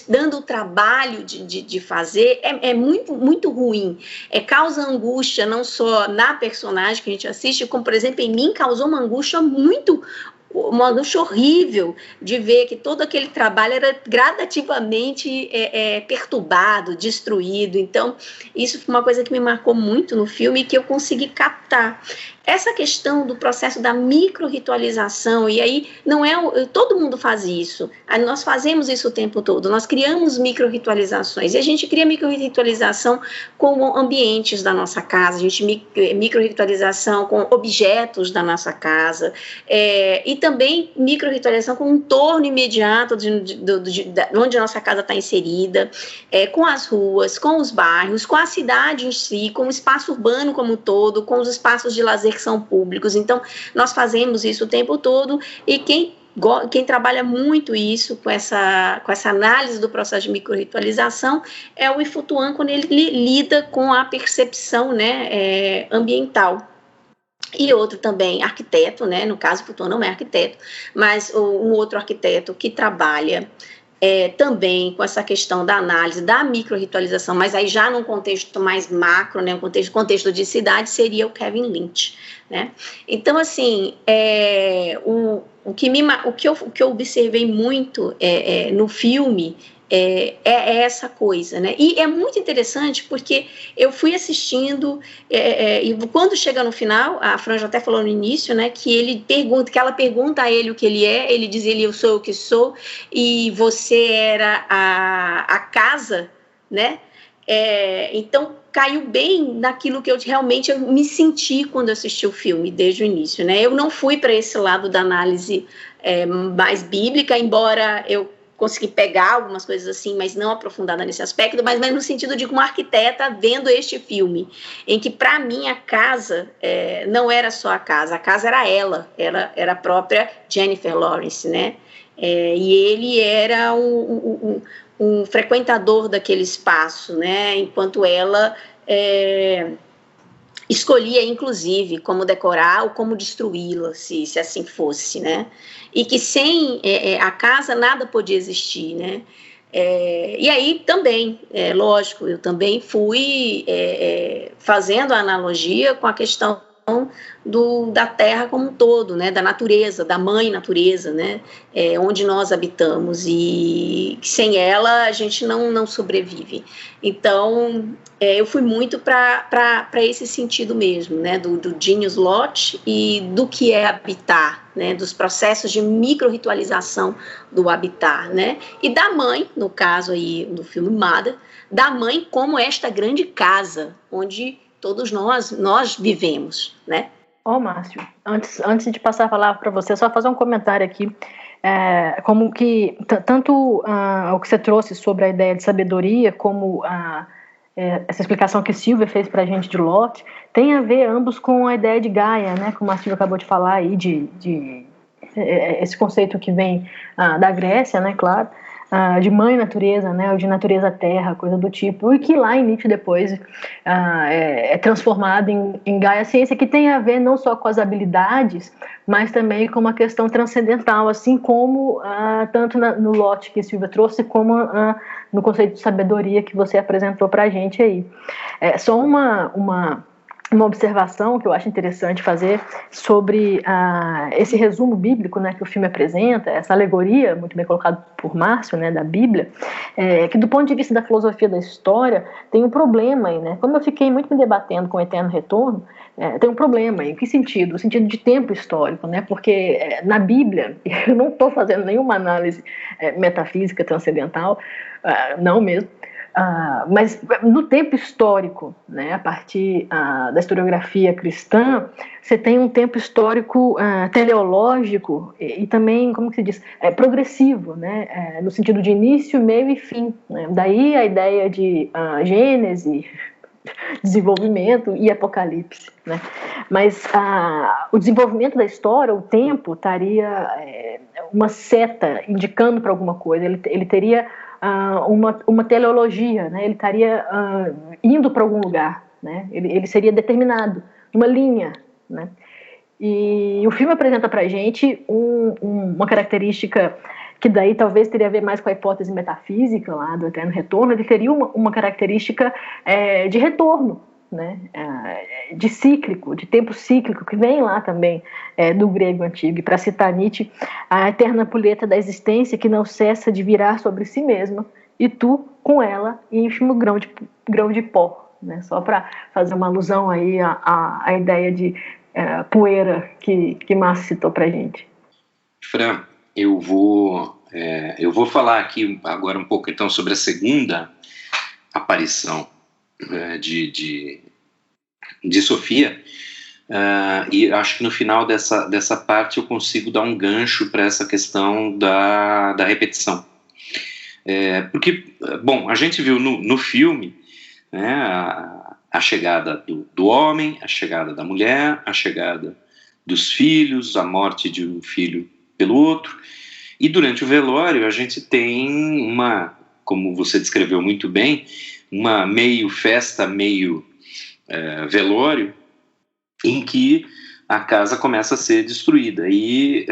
dando o trabalho de fazer, muito ruim. Causa angústia não só na personagem que a gente assiste, como, por exemplo, em mim causou uma angústia horrível de ver que todo aquele trabalho era gradativamente perturbado, destruído. Então, isso foi uma coisa que me marcou muito no filme e que eu consegui captar. Essa questão do processo da micro-ritualização, e aí não todo mundo faz isso, nós fazemos isso o tempo todo, nós criamos micro-ritualizações, e a gente cria micro-ritualização com ambientes da nossa casa, a gente micro-ritualização com objetos da nossa casa, e também micro-ritualização com um entorno imediato de onde a nossa casa está inserida, com as ruas, com os bairros, com a cidade em si, com o espaço urbano como um todo, com os espaços de lazer que são públicos. Então, nós fazemos isso o tempo todo, e quem trabalha muito isso, com essa análise do processo de micro-ritualização, é o Ifu Tuan, quando ele lida com a percepção, né, ambiental. E outro também, arquiteto, né, no caso, Ifu Tuan não é arquiteto, mas um outro arquiteto que trabalha também com essa questão da análise da micro-ritualização, mas aí já num contexto mais macro, né, um contexto de cidade, seria o Kevin Lynch, né? Então, assim, o que eu observei muito no filme essa coisa, né? E é muito interessante porque eu fui assistindo e quando chega no final, a Fran já até falou no início, né, que ela pergunta a ele o que ele diz, eu sou o que sou, e você era a casa, né? Então caiu bem naquilo que eu realmente me senti quando eu assisti o filme desde o início, né? Eu não fui para esse lado da análise mais bíblica, embora eu consegui pegar algumas coisas assim, mas não aprofundada nesse aspecto, mas no sentido de uma arquiteta vendo este filme, em que para mim a casa não era só a casa era ela, era a própria Jennifer Lawrence, né? E ele era um frequentador daquele espaço, né? Enquanto ela escolhia, inclusive, como decorar ou como destruí-la, se assim fosse, né? E que sem a casa nada podia existir, né? E aí também, lógico, eu também fui fazendo a analogia com a questão da terra como um todo, né, da natureza, da mãe natureza, né, onde nós habitamos, e sem ela a gente não sobrevive. Então, eu fui muito para esse sentido mesmo, né, do Gene Slot e do que é habitar, né, dos processos de micro-ritualização do habitar, né, e da mãe, no caso aí do filme Mother, da mãe como esta grande casa, onde todos nós vivemos, né? Márcio, antes de passar a palavra para você, só fazer um comentário aqui, como que tanto o que você trouxe sobre a ideia de sabedoria, como essa explicação que Silvia fez para a gente de Lot, tem a ver ambos com a ideia de Gaia, né? Como a Silvia acabou de falar aí, de esse conceito que vem da Grécia, né? Claro. de mãe natureza, né, ou de natureza terra, coisa do tipo, e que lá em Nietzsche depois é transformado em Gaia Ciência, que tem a ver não só com as habilidades, mas também com uma questão transcendental, assim como tanto no lote que a Silvia trouxe, como no conceito de sabedoria que você apresentou para a gente aí. Só uma observação que eu acho interessante fazer sobre esse resumo bíblico, né, que o filme apresenta, essa alegoria, muito bem colocado por Márcio, né, da Bíblia, que do ponto de vista da filosofia da história, tem um problema aí, né? Como eu fiquei muito me debatendo com o Eterno Retorno, tem um problema aí. Em que sentido? No sentido de tempo histórico, né? Porque na Bíblia, eu não estou fazendo nenhuma análise metafísica transcendental, não mesmo, mas no tempo histórico, né, a partir da historiografia cristã, você tem um tempo histórico teleológico e também, como que se diz, progressivo, né, no sentido de início, meio e fim, né? Daí a ideia de Gênese, desenvolvimento e apocalipse, né? Mas o desenvolvimento da história, o tempo, estaria uma seta indicando para alguma coisa, ele teria uma teleologia, né? Ele estaria indo para algum lugar, né? Ele seria determinado, uma linha, né? E o filme apresenta para a gente uma característica que daí talvez teria a ver mais com a hipótese metafísica lá do Eterno Retorno. Ele teria uma característica de retorno, né? De cíclico, de tempo cíclico, que vem lá também do grego antigo. E para citar Nietzsche, a eterna puleta da existência que não cessa de virar sobre si mesma, e tu, com ela, ínfimo grão de pó. Né? Só para fazer uma alusão aí à ideia de poeira que Márcio citou para a gente. Fran, eu vou falar aqui agora um pouco então sobre a segunda aparição de Sofia, e acho que no final dessa parte eu consigo dar um gancho para essa questão da repetição. Porque, bom, a gente viu no filme, né, a chegada do homem, a chegada da mulher, a chegada dos filhos, a morte de um filho pelo outro, e durante o velório a gente tem como você descreveu muito bem, uma meio festa, meio velório, em que a casa começa a ser destruída, e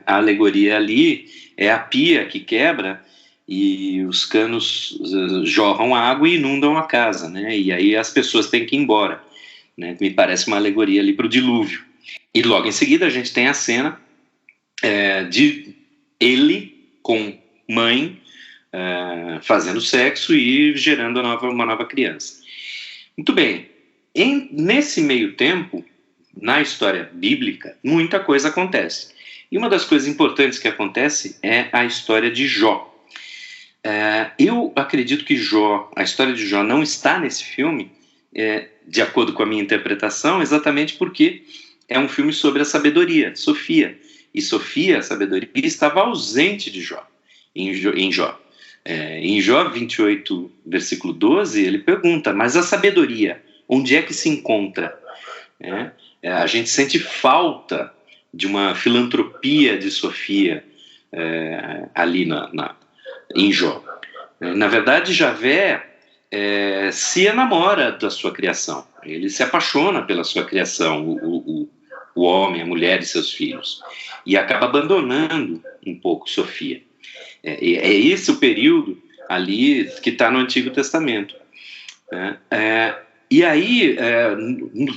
a alegoria ali é a pia que quebra, e os canos jorram água e inundam a casa, né? E aí as pessoas têm que ir embora, né? Me parece uma alegoria ali para o dilúvio. E logo em seguida a gente tem a cena de ele com mãe fazendo sexo e gerando uma nova criança. Muito bem, nesse meio tempo, na história bíblica, muita coisa acontece. E uma das coisas importantes que acontece é a história de Jó. Eu acredito que a história de Jó não está nesse filme, de acordo com a minha interpretação, exatamente porque é um filme sobre a sabedoria, Sofia. E Sofia, a sabedoria, estava ausente de Jó, em Jó. Em Jó 28, versículo 12, ele pergunta, mas a sabedoria, onde é que se encontra? A gente sente falta de uma filantropia de Sofia ali em Jó. Na verdade, Javé se enamora da sua criação, ele se apaixona pela sua criação, o homem, a mulher e seus filhos, e acaba abandonando um pouco Sofia. É esse o período ali que está no Antigo Testamento. E aí,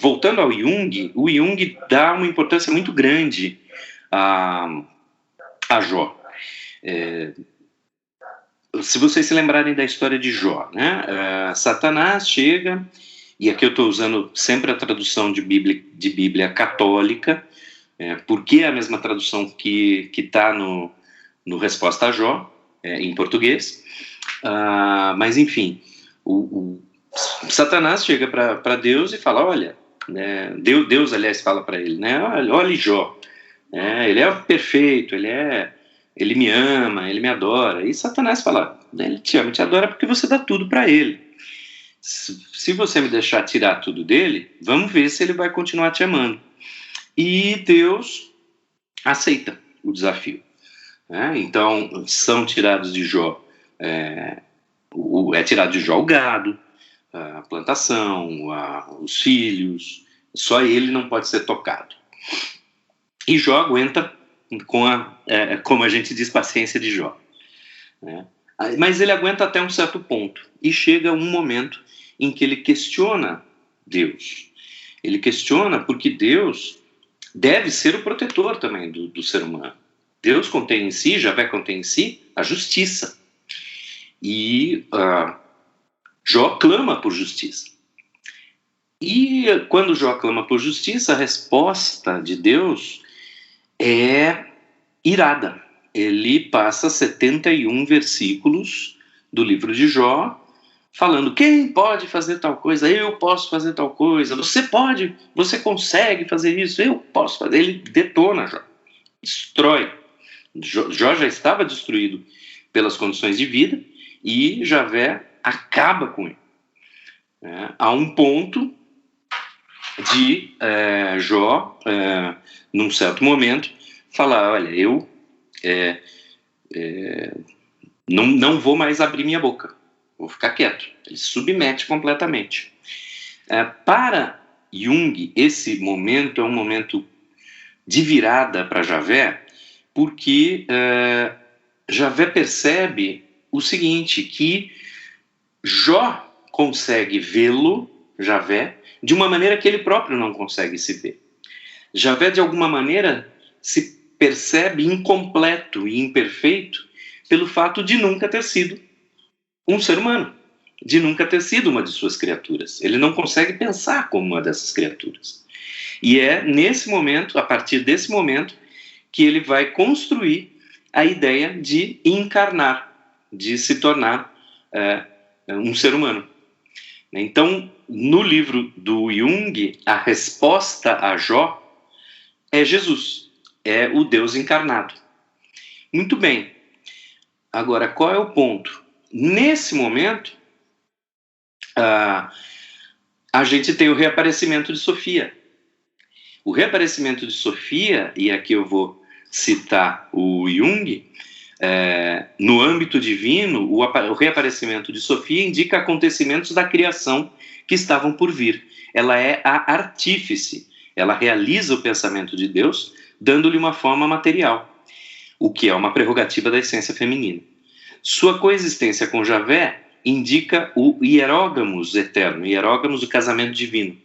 voltando ao Jung, o Jung dá uma importância muito grande a Jó. Se vocês se lembrarem da história de Jó, né? Satanás chega, e aqui eu estou usando sempre a tradução de Bíblia católica, porque é a mesma tradução que está no Resposta a Jó, em português, mas enfim, o Satanás chega para Deus e fala, olha, né, Deus aliás fala para ele, né, olha Jó, ele é perfeito, ele me ama, ele me adora, e Satanás fala, ele te ama, te adora porque você dá tudo para ele. Se você me deixar tirar tudo dele, vamos ver se ele vai continuar te amando. E Deus aceita o desafio. né? Então, são tirados de Jó, é tirado de Jó o gado, a plantação, os filhos, só ele não pode ser tocado. E Jó aguenta como a gente diz, paciência de Jó, né? Mas ele aguenta até um certo ponto, e chega um momento em que ele questiona Deus. Ele questiona porque Deus deve ser o protetor também do ser humano. Deus contém em si, Javé contém em si, a justiça. E Jó clama por justiça. E quando Jó clama por justiça, a resposta de Deus é irada. Ele passa 71 versículos do livro de Jó falando: quem pode fazer tal coisa? Eu posso fazer tal coisa. Você pode, você consegue fazer isso? Eu posso fazer. Ele detona Jó, destrói. Jó já estava destruído pelas condições de vida e Javé acaba com ele. A um ponto de Jó, num certo momento, falar: olha, eu não vou mais abrir minha boca, vou ficar quieto. Ele se submete completamente. Para Jung, esse momento é um momento de virada para Javé, porque Javé percebe o seguinte, que Jó consegue vê-lo, Javé, de uma maneira que ele próprio não consegue se ver. Javé, de alguma maneira, se percebe incompleto e imperfeito pelo fato de nunca ter sido um ser humano, de nunca ter sido uma de suas criaturas. Ele não consegue pensar como uma dessas criaturas. E é nesse momento, a partir desse momento, que ele vai construir a ideia de encarnar, de se tornar um ser humano. Então, no livro do Jung, a resposta a Jó é Jesus, é o Deus encarnado. Muito bem. Agora, qual é o ponto? Nesse momento, a gente tem o reaparecimento de Sofia. O reaparecimento de Sofia, e aqui eu vou citar o Jung, no âmbito divino, o reaparecimento de Sofia indica acontecimentos da criação que estavam por vir. Ela é a artífice, ela realiza o pensamento de Deus, dando-lhe uma forma material, o que é uma prerrogativa da essência feminina. Sua coexistência com Javé indica o hierógamos eterno, hierógamos do casamento divino,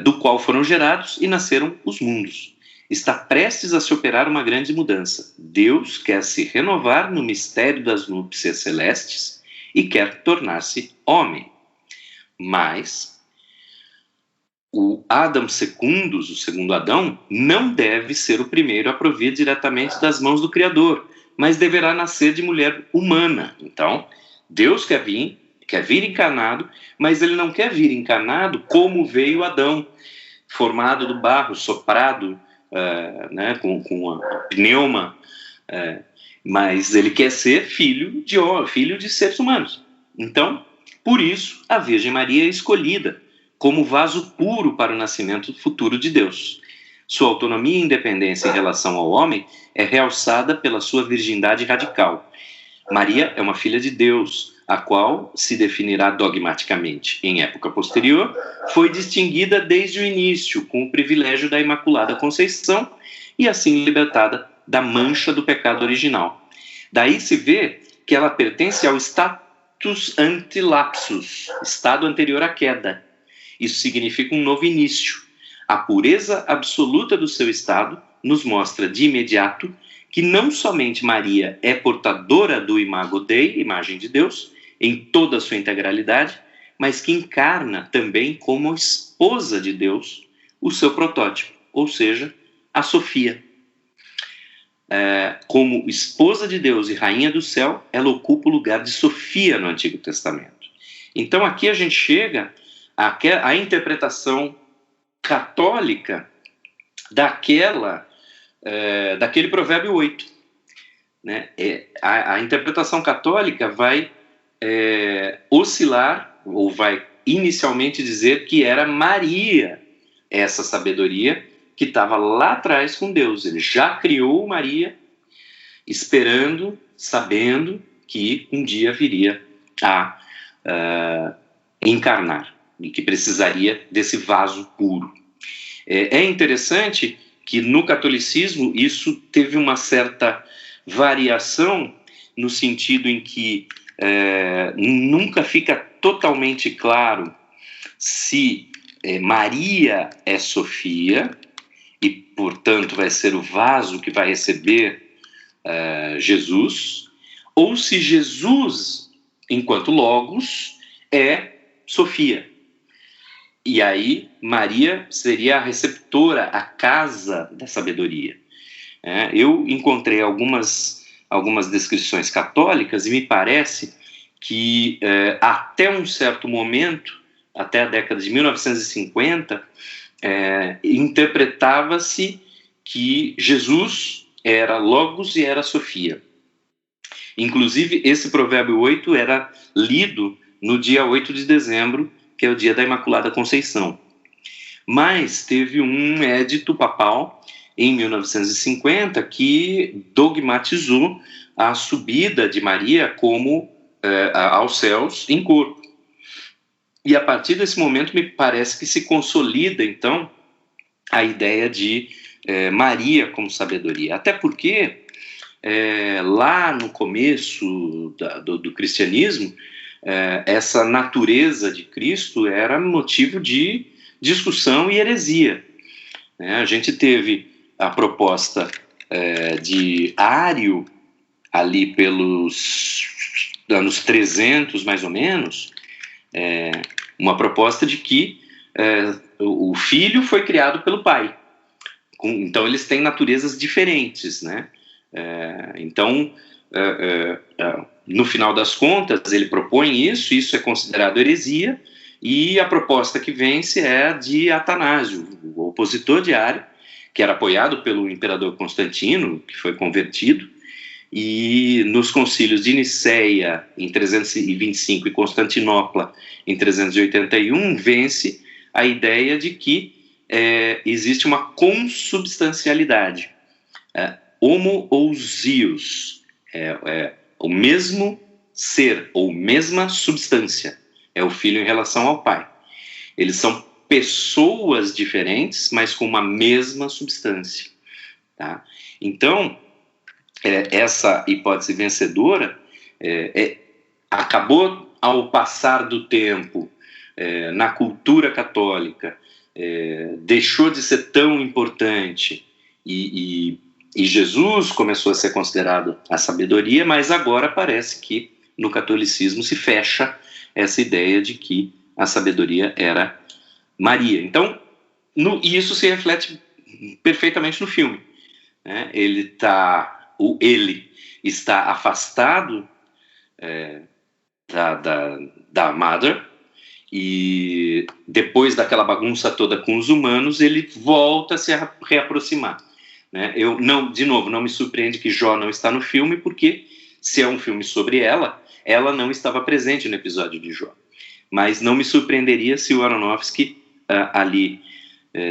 do qual foram gerados e nasceram os mundos. Está prestes a se operar uma grande mudança. Deus quer se renovar no mistério das núpcias celestes e quer tornar-se homem. Mas o Adam Secundus, o segundo Adão, não deve ser o primeiro a provir diretamente das mãos do Criador, mas deverá nascer de mulher humana. Então, Deus quer vir encarnado, mas ele não quer vir encarnado como veio Adão, formado do barro, soprado, com a pneuma, mas ele quer ser filho de seres humanos. Então, por isso, a Virgem Maria é escolhida como vaso puro para o nascimento futuro de Deus. Sua autonomia e independência em relação ao homem é realçada pela sua virgindade radical. Maria é uma filha de Deus, a qual se definirá dogmaticamente. Em época posterior, foi distinguida desde o início, com o privilégio da Imaculada Conceição e assim libertada da mancha do pecado original. Daí se vê que ela pertence ao status antilapsus, estado anterior à queda. Isso significa um novo início. A pureza absoluta do seu estado nos mostra de imediato que não somente Maria é portadora do Imago Dei, imagem de Deus, em toda a sua integralidade, mas que encarna também como esposa de Deus o seu protótipo, ou seja, a Sofia. Como esposa de Deus e rainha do céu, ela ocupa o lugar de Sofia no Antigo Testamento. Então aqui a gente chega à interpretação católica daquele provérbio 8. Né? A interpretação católica vai oscilar, ou vai inicialmente dizer que era Maria essa sabedoria que estava lá atrás com Deus. Ele já criou Maria esperando, sabendo que um dia viria a encarnar e que precisaria desse vaso puro. É interessante que no catolicismo isso teve uma certa variação, no sentido em que nunca fica totalmente claro se Maria é Sofia e, portanto, vai ser o vaso que vai receber Jesus, ou se Jesus, enquanto Logos, é Sofia. E aí Maria seria a receptora, a casa da sabedoria. Eu encontrei algumas descrições católicas e me parece que até um certo momento, até a década de 1950, interpretava-se que Jesus era Logos e era Sofia. Inclusive, esse provérbio 8 era lido no dia 8 de dezembro, que é o dia da Imaculada Conceição. Mas teve um édito papal, em 1950, que dogmatizou a subida de Maria como aos céus em corpo. E a partir desse momento me parece que se consolida, então, a ideia de Maria como sabedoria. Até porque, lá no começo do cristianismo, essa natureza de Cristo era motivo de discussão e heresia. A gente teve a proposta de Ário, ali pelos anos 300, mais ou menos, uma proposta de que o filho foi criado pelo pai. Então, eles têm naturezas diferentes, né? Então, no final das contas, ele propõe isso é considerado heresia, e a proposta que vence é a de Atanásio, o opositor de Ário, que era apoiado pelo imperador Constantino, que foi convertido, e nos concílios de Niceia, em 325, e Constantinopla, em 381, vence a ideia de que existe uma consubstancialidade, homoousios, o mesmo ser, ou mesma substância, é o filho em relação ao pai. Eles são pessoas diferentes, mas com uma mesma substância. Tá? Então, essa hipótese vencedora acabou, ao passar do tempo, na cultura católica, deixou de ser tão importante, e Jesus começou a ser considerado a sabedoria, mas agora parece que no catolicismo se fecha essa ideia de que a sabedoria era Maria. Então, e isso se reflete perfeitamente no filme. Né? Ele está afastado da Mother, e depois daquela bagunça toda com os humanos, ele volta a se reaproximar. Né? De novo, não me surpreende que Jó não está no filme, porque se é um filme sobre ela não estava presente no episódio de Jó. Mas não me surpreenderia se o Aronofsky,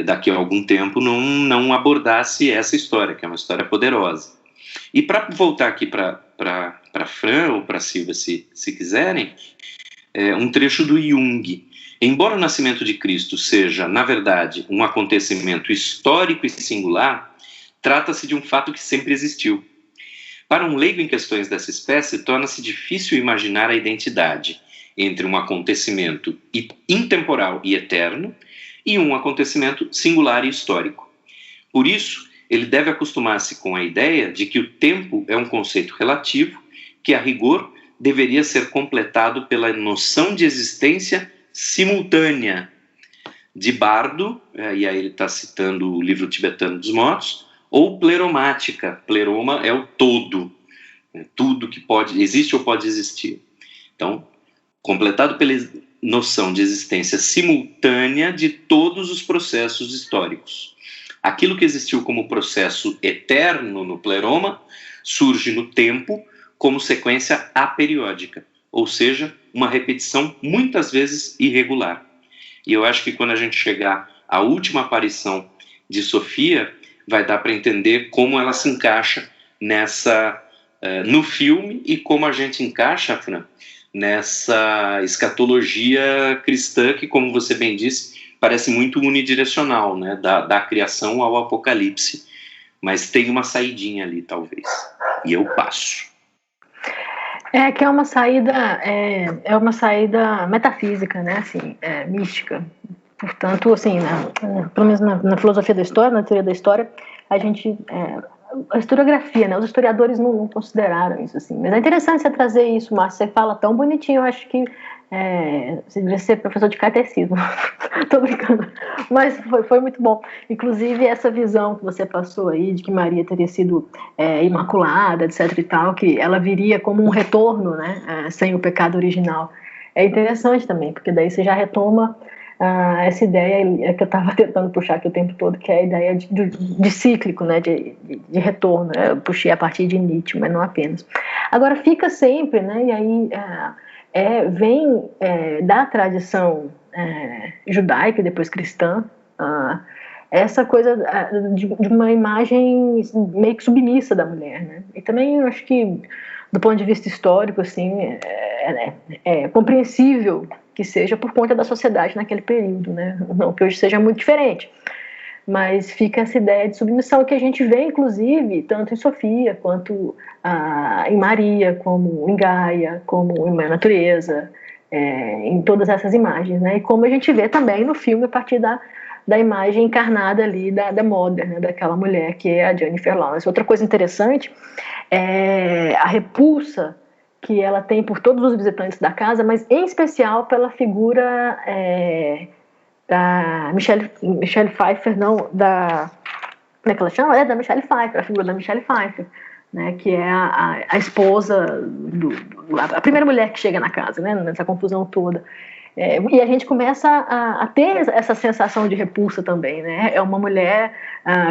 daqui a algum tempo, não abordasse essa história, que é uma história poderosa. E para voltar aqui para Fran ou para Silvia, se quiserem, um trecho do Jung. Embora o nascimento de Cristo seja, na verdade, um acontecimento histórico e singular, trata-se de um fato que sempre existiu. Para um leigo em questões dessa espécie, torna-se difícil imaginar a identidade entre um acontecimento intemporal e eterno e um acontecimento singular e histórico. Por isso, ele deve acostumar-se com a ideia de que o tempo é um conceito relativo que, a rigor, deveria ser completado pela noção de existência simultânea de Bardo, e aí ele está citando o livro tibetano dos mortos, ou pleromática. Pleroma é o todo, tudo que existe ou pode existir. Então, completado pela noção de existência simultânea de todos os processos históricos. Aquilo que existiu como processo eterno no pleroma surge no tempo como sequência aperiódica, ou seja, uma repetição muitas vezes irregular. E eu acho que quando a gente chegar à última aparição de Sofia, vai dar para entender como ela se encaixa nessa no filme e como a gente encaixa, Fran, nessa escatologia cristã que, como você bem disse, parece muito unidirecional, né? Da criação ao apocalipse. Mas tem uma saidinha ali, talvez. E eu passo. Que é uma saída metafísica, né? Assim, mística. Portanto, assim, pelo menos na filosofia da história, na teoria da história, a gente... a historiografia, né? Os historiadores não consideraram isso, assim. Mas é interessante você trazer isso, Márcio. Você fala tão bonitinho, eu acho que você devia ser professor de catecismo. Tô brincando. Mas foi muito bom. Inclusive, essa visão que você passou aí, de que Maria teria sido imaculada, etc e tal, que ela viria como um retorno, né? Sem o pecado original. É interessante também, porque daí você já retoma essa ideia que eu estava tentando puxar aqui o tempo todo, que é a ideia de cíclico, né, de retorno. Eu puxei a partir de Nietzsche, mas não apenas. Agora, fica sempre, né, e aí vem da tradição judaica e depois cristã, essa coisa de uma imagem meio que submissa da mulher, né? E também eu acho que, do ponto de vista histórico, assim, é compreensível que seja por conta da sociedade naquele período, né? Não que hoje seja muito diferente, mas fica essa ideia de submissão que a gente vê, inclusive, tanto em Sofia, quanto em Maria, como em Gaia, como em Mãe Natureza, em todas essas imagens, né? E como a gente vê também no filme a partir da imagem encarnada ali da Mother, né? Daquela mulher que é a Jennifer Lawrence. Outra coisa interessante é a repulsa que ela tem por todos os visitantes da casa, mas em especial pela figura da Michelle Pfeiffer, não, da... Como é que ela chama? Da Michelle Pfeiffer, a figura da Michelle Pfeiffer, né, que é a esposa, a primeira mulher que chega na casa, né, nessa confusão toda. E a gente começa a ter essa sensação de repulsa também, né? É uma mulher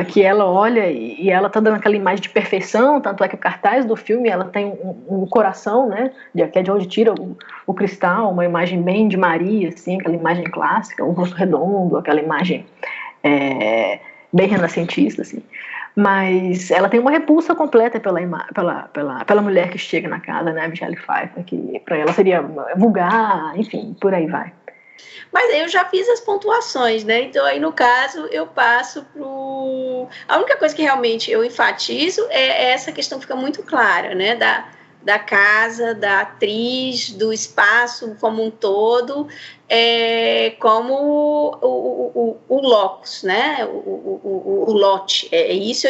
que ela olha e ela está dando aquela imagem de perfeição, tanto é que o cartaz do filme ela tem um coração, né? Que é de onde tira o cristal, uma imagem bem de Maria, assim, aquela imagem clássica, um rosto redondo, aquela imagem bem renascentista, assim. Mas ela tem uma repulsa completa pela mulher que chega na casa, né, a Michelle Pfeiffer, que para ela seria vulgar, enfim, por aí vai. Mas eu já fiz as pontuações, né? Então aí no caso eu passo pro... A única coisa que realmente eu enfatizo é essa questão que fica muito clara, né? Da casa, da atriz, do espaço como um todo, como o locus, né? O lote. Isso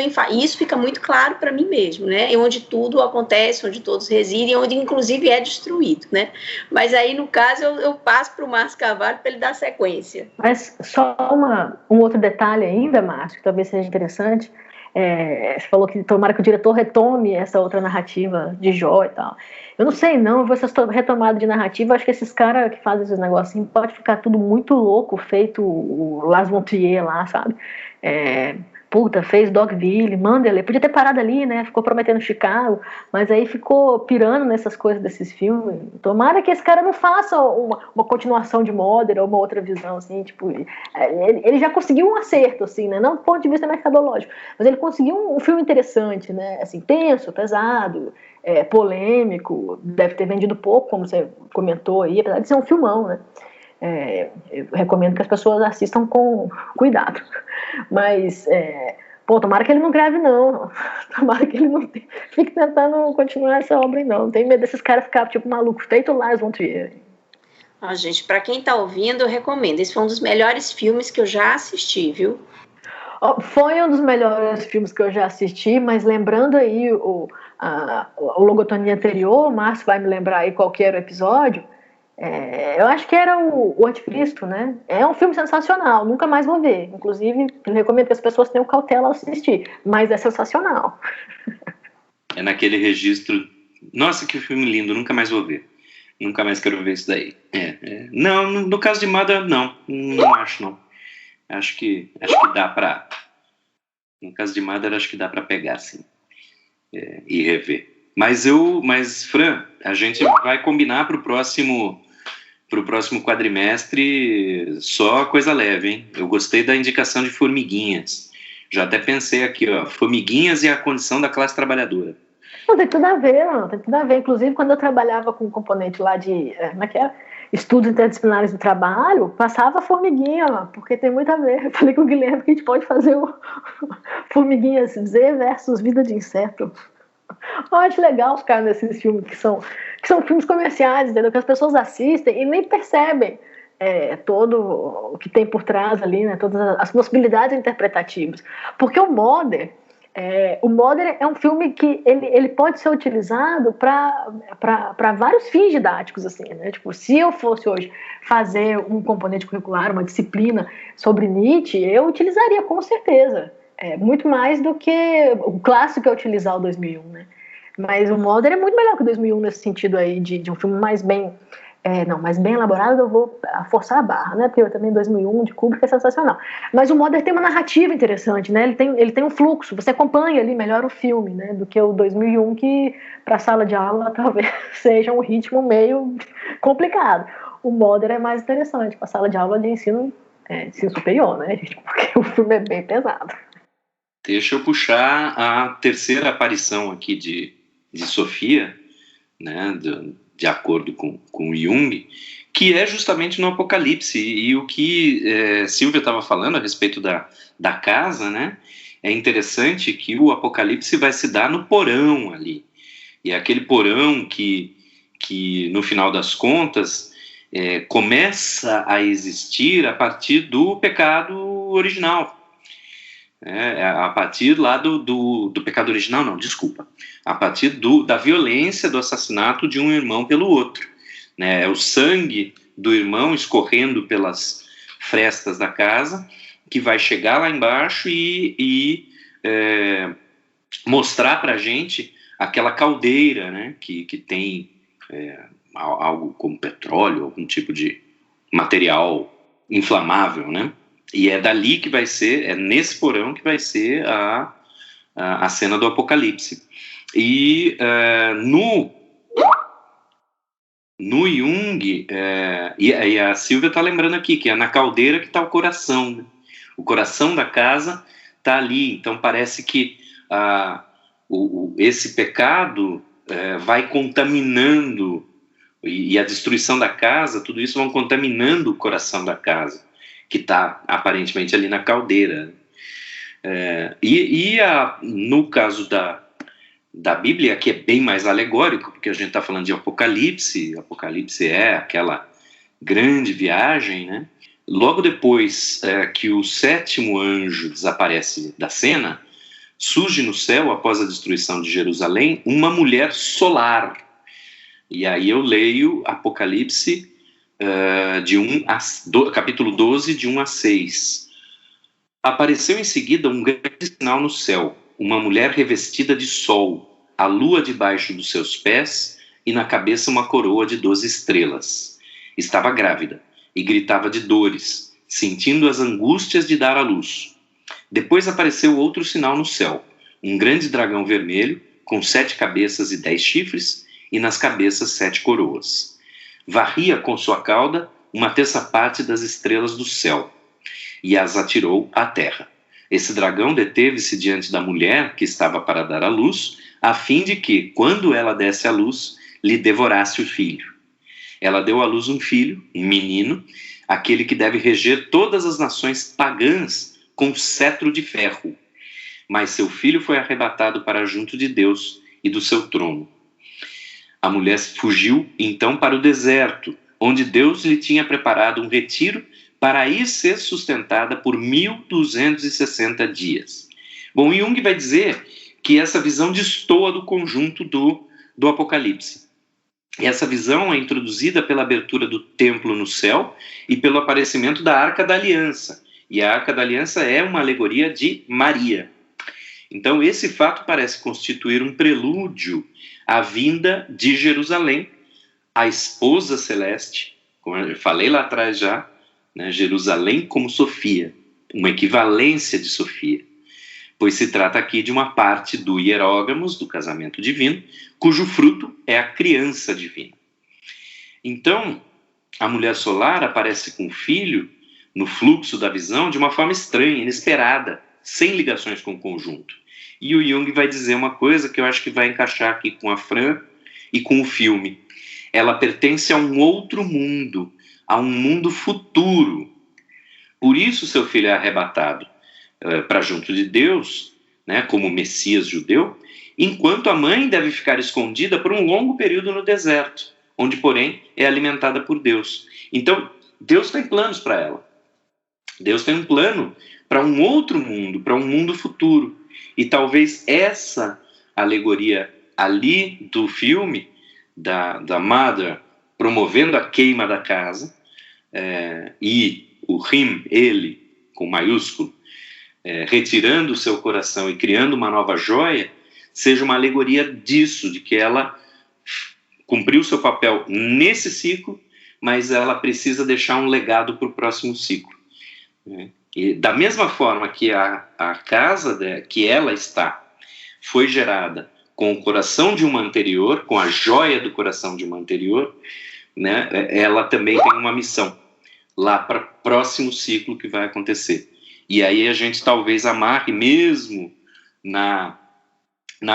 fica muito claro para mim mesmo, né? Onde tudo acontece, onde todos residem, onde inclusive é destruído, né? Mas aí, no caso, eu passo para o Márcio Carvalho para ele dar sequência. Mas só um outro detalhe ainda, Márcio, que talvez seja interessante. Você falou que tomara que o diretor retome essa outra narrativa de Jó e tal. Eu não sei não, essa retomada de narrativa, acho que esses caras que fazem esses negocinhos pode ficar tudo muito louco, feito o Lars von Trier lá, sabe? Fez Dogville, Mandalay, podia ter parado ali, né? Ficou prometendo Chicago, mas aí ficou pirando nessas coisas desses filmes. Tomara que esse cara não faça uma continuação de Mother ou uma outra visão, assim, tipo, ele já conseguiu um acerto, assim, né? Não do ponto de vista mercadológico, mas ele conseguiu um filme interessante, né? Assim, tenso, pesado, polêmico, deve ter vendido pouco, como você comentou aí, apesar de ser um filmão, né? Eu recomendo que as pessoas assistam com cuidado, mas tomara que ele não grave não, tomara que ele não fique tentando continuar essa obra não tenho medo desses caras ficar tipo malucos, feito Lars von Trier. Gente, para quem tá ouvindo, eu recomendo, esse foi um dos melhores filmes que eu já assisti, viu? Foi um dos melhores filmes que eu já assisti, mas lembrando aí o Logotonia anterior, o Márcio vai me lembrar aí qual que era o episódio. Eu acho que era o Anticristo, né? É um filme sensacional, nunca mais vou ver. Inclusive, eu recomendo que as pessoas tenham cautela ao assistir, mas é sensacional. É naquele registro, nossa, que filme lindo, nunca mais vou ver. Nunca mais quero ver isso daí. Não, no caso de Mada, não acho, não. Acho que dá pra... No caso de Mada, acho que dá pra pegar, sim. E rever. Mas, Fran, a gente vai combinar pro próximo quadrimestre só coisa leve, hein? Eu gostei da indicação de Formiguinhas. Já até pensei aqui, ó, Formiguinhas e a condição da classe trabalhadora. Não, tem tudo a ver, não, tem tudo a ver. Inclusive, quando eu trabalhava com um componente lá de, como é que é? Estudos interdisciplinares do trabalho, passava a formiguinha, porque tem muito a ver. Eu falei com o Guilherme que a gente pode fazer o Formiguinhas Z versus Vida de Inseto. Eu acho legal ficar nesses filmes que são filmes comerciais, entendeu? Que as pessoas assistem e nem percebem todo o que tem por trás ali, né? Todas as possibilidades interpretativas. Porque o Mother é um filme que ele pode ser utilizado para vários fins didáticos, assim, né? Tipo, se eu fosse hoje fazer um componente curricular, uma disciplina sobre Nietzsche, eu utilizaria com certeza. Muito mais do que o clássico é utilizar o 2001, né? Mas o Mother é muito melhor que o 2001 nesse sentido aí de um filme mais bem elaborado. Eu vou forçar a barra, né? Porque eu também 2001 de Kubrick é sensacional. Mas o Mother tem uma narrativa interessante, né? Ele tem um fluxo, você acompanha ali melhor o filme, né? Do que o 2001, que para a sala de aula talvez seja um ritmo meio complicado. O Mother é mais interessante para a sala de aula de ensino superior, né, gente? Porque o filme é bem pesado. Deixa eu puxar a terceira aparição aqui de Sofia, né, de acordo com Jung, que é justamente no Apocalipse. E o que Silvia estava falando a respeito da casa, né, é interessante que o Apocalipse vai se dar no porão ali. E é aquele porão que no final das contas, começa a existir a partir do pecado original. A partir lá do pecado original, não, desculpa. A partir da violência do assassinato de um irmão pelo outro. É o sangue do irmão escorrendo pelas frestas da casa que vai chegar lá embaixo e mostrar pra gente aquela caldeira, né, que tem algo como petróleo, algum tipo de material inflamável, né? E é dali que vai ser, é nesse porão que vai ser a cena do Apocalipse. E no Jung, e a Silvia está lembrando aqui, que é na caldeira que está o coração, né? O coração da casa está ali, então parece que esse pecado vai contaminando, e a destruição da casa, tudo isso vão contaminando o coração da casa, que está aparentemente ali na caldeira. No caso da Bíblia, que é bem mais alegórico, porque a gente está falando de Apocalipse é aquela grande viagem, né? Logo depois que o sétimo anjo desaparece da cena, surge no céu, após a destruição de Jerusalém, uma mulher solar. E aí eu leio Apocalipse capítulo 12, de 1 a 6. Apareceu em seguida um grande sinal no céu, uma mulher revestida de sol, a lua debaixo dos seus pés e na cabeça uma coroa de 12 estrelas. Estava grávida e gritava de dores, sentindo as angústias de dar à luz. Depois apareceu outro sinal no céu, um grande dragão vermelho, com 7 cabeças e 10 chifres, e nas cabeças 7 coroas. Varria com sua cauda uma terça parte das estrelas do céu, e as atirou à terra. Esse dragão deteve-se diante da mulher que estava para dar à luz, a fim de que, quando ela desse à luz, lhe devorasse o filho. Ela deu à luz um filho, um menino, aquele que deve reger todas as nações pagãs com cetro de ferro. Mas seu filho foi arrebatado para junto de Deus e do seu trono. A mulher fugiu, então, para o deserto, onde Deus lhe tinha preparado um retiro para ir ser sustentada por 1.260 dias. Bom, Jung vai dizer que essa visão destoa do conjunto do Apocalipse. E essa visão é introduzida pela abertura do templo no céu e pelo aparecimento da Arca da Aliança. E a Arca da Aliança é uma alegoria de Maria. Então, esse fato parece constituir um prelúdio à vinda de Jerusalém, a esposa celeste, como eu falei lá atrás já, né, Jerusalém como Sofia, uma equivalência de Sofia, pois se trata aqui de uma parte do hierógamos, do casamento divino, cujo fruto é a criança divina. Então, a mulher solar aparece com o filho no fluxo da visão de uma forma estranha, inesperada, sem ligações com o conjunto. E o Jung vai dizer uma coisa que eu acho que vai encaixar aqui com a Fran e com o filme. Ela pertence a um outro mundo, a um mundo futuro. Por isso seu filho é arrebatado para junto de Deus, né, como Messias judeu, enquanto a mãe deve ficar escondida por um longo período no deserto, onde, porém, é alimentada por Deus. Então, Deus tem planos para ela. Deus tem um plano para um outro mundo, para um mundo futuro. E talvez essa alegoria ali do filme, da Mother, promovendo a queima da casa, e o Him, ele, com maiúsculo, retirando o seu coração e criando uma nova joia, seja uma alegoria disso, de que ela cumpriu o seu papel nesse ciclo, mas ela precisa deixar um legado para o próximo ciclo. E da mesma forma que a casa que ela está foi gerada com o coração de uma anterior, com a joia do coração de uma anterior, né, ela também tem uma missão lá para o próximo ciclo que vai acontecer. E aí a gente talvez amarre mesmo na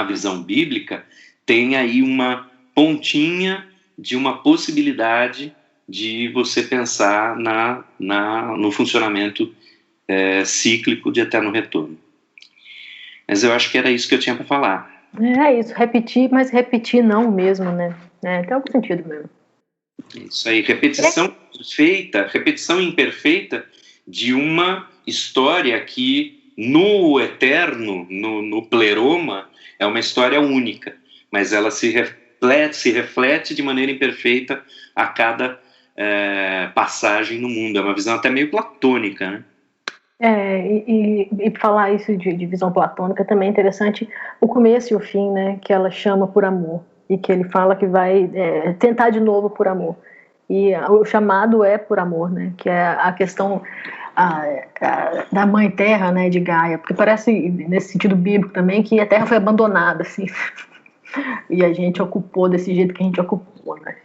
visão bíblica, tem aí uma pontinha de uma possibilidade de você pensar no funcionamento cíclico de eterno retorno. Mas eu acho que era isso que eu tinha para falar. É isso, repetir, mas repetir não mesmo, né? Tem algum sentido mesmo. Isso aí, repetição feita, repetição imperfeita de uma história que no eterno, no pleroma, é uma história única, mas ela se reflete de maneira imperfeita a cada passagem no mundo. É uma visão até meio platônica, né? E falar isso de visão platônica também é interessante o começo e o fim, né? Que ela chama por amor e que ele fala que vai tentar de novo por amor. E o chamado é por amor, né? Que é a questão da mãe terra, né? De Gaia, porque parece nesse sentido bíblico também que a terra foi abandonada, assim, e a gente ocupou desse jeito que a gente ocupou, né?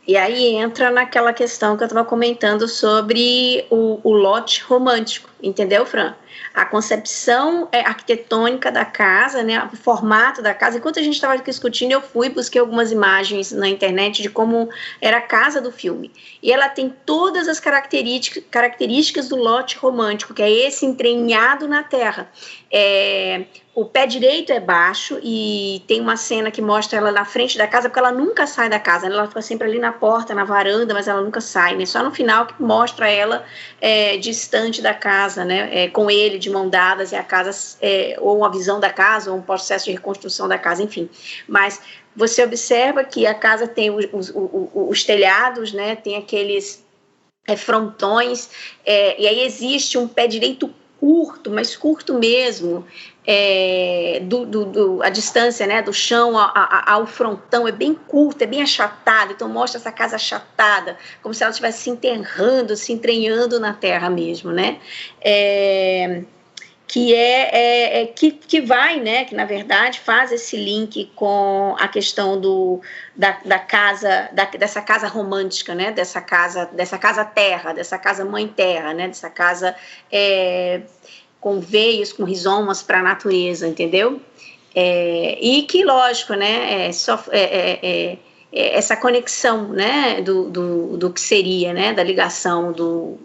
E aí entra naquela questão que eu estava comentando sobre o lote romântico, entendeu, Fran? A concepção arquitetônica da casa, né, o formato da casa. Enquanto a gente estava discutindo, eu busquei algumas imagens na internet de como era a casa do filme. E ela tem todas as características do lote romântico, que é esse entranhado na terra. O pé direito é baixo e tem uma cena que mostra ela na frente da casa, porque ela nunca sai da casa, né? Ela fica sempre ali na porta, na varanda, mas ela nunca sai, né? Só no final que mostra ela distante da casa, né? Com ele de mão dadas e a casa, ou uma visão da casa, ou um processo de reconstrução da casa, enfim. Mas você observa que a casa tem os telhados, né? Tem aqueles frontões, e aí existe um pé direito curto, mas curto mesmo, a distância, né, do chão ao frontão é bem curta, é bem achatada, então mostra essa casa achatada, como se ela estivesse se enterrando, se entranhando na terra mesmo, né, que vai, né, que na verdade faz esse link com a questão da casa, dessa casa romântica, né, dessa casa terra, dessa casa mãe terra, né, dessa casa com veios, com rizomas para a natureza, entendeu? E que, lógico, né, essa conexão, né, do que seria, né, da ligação do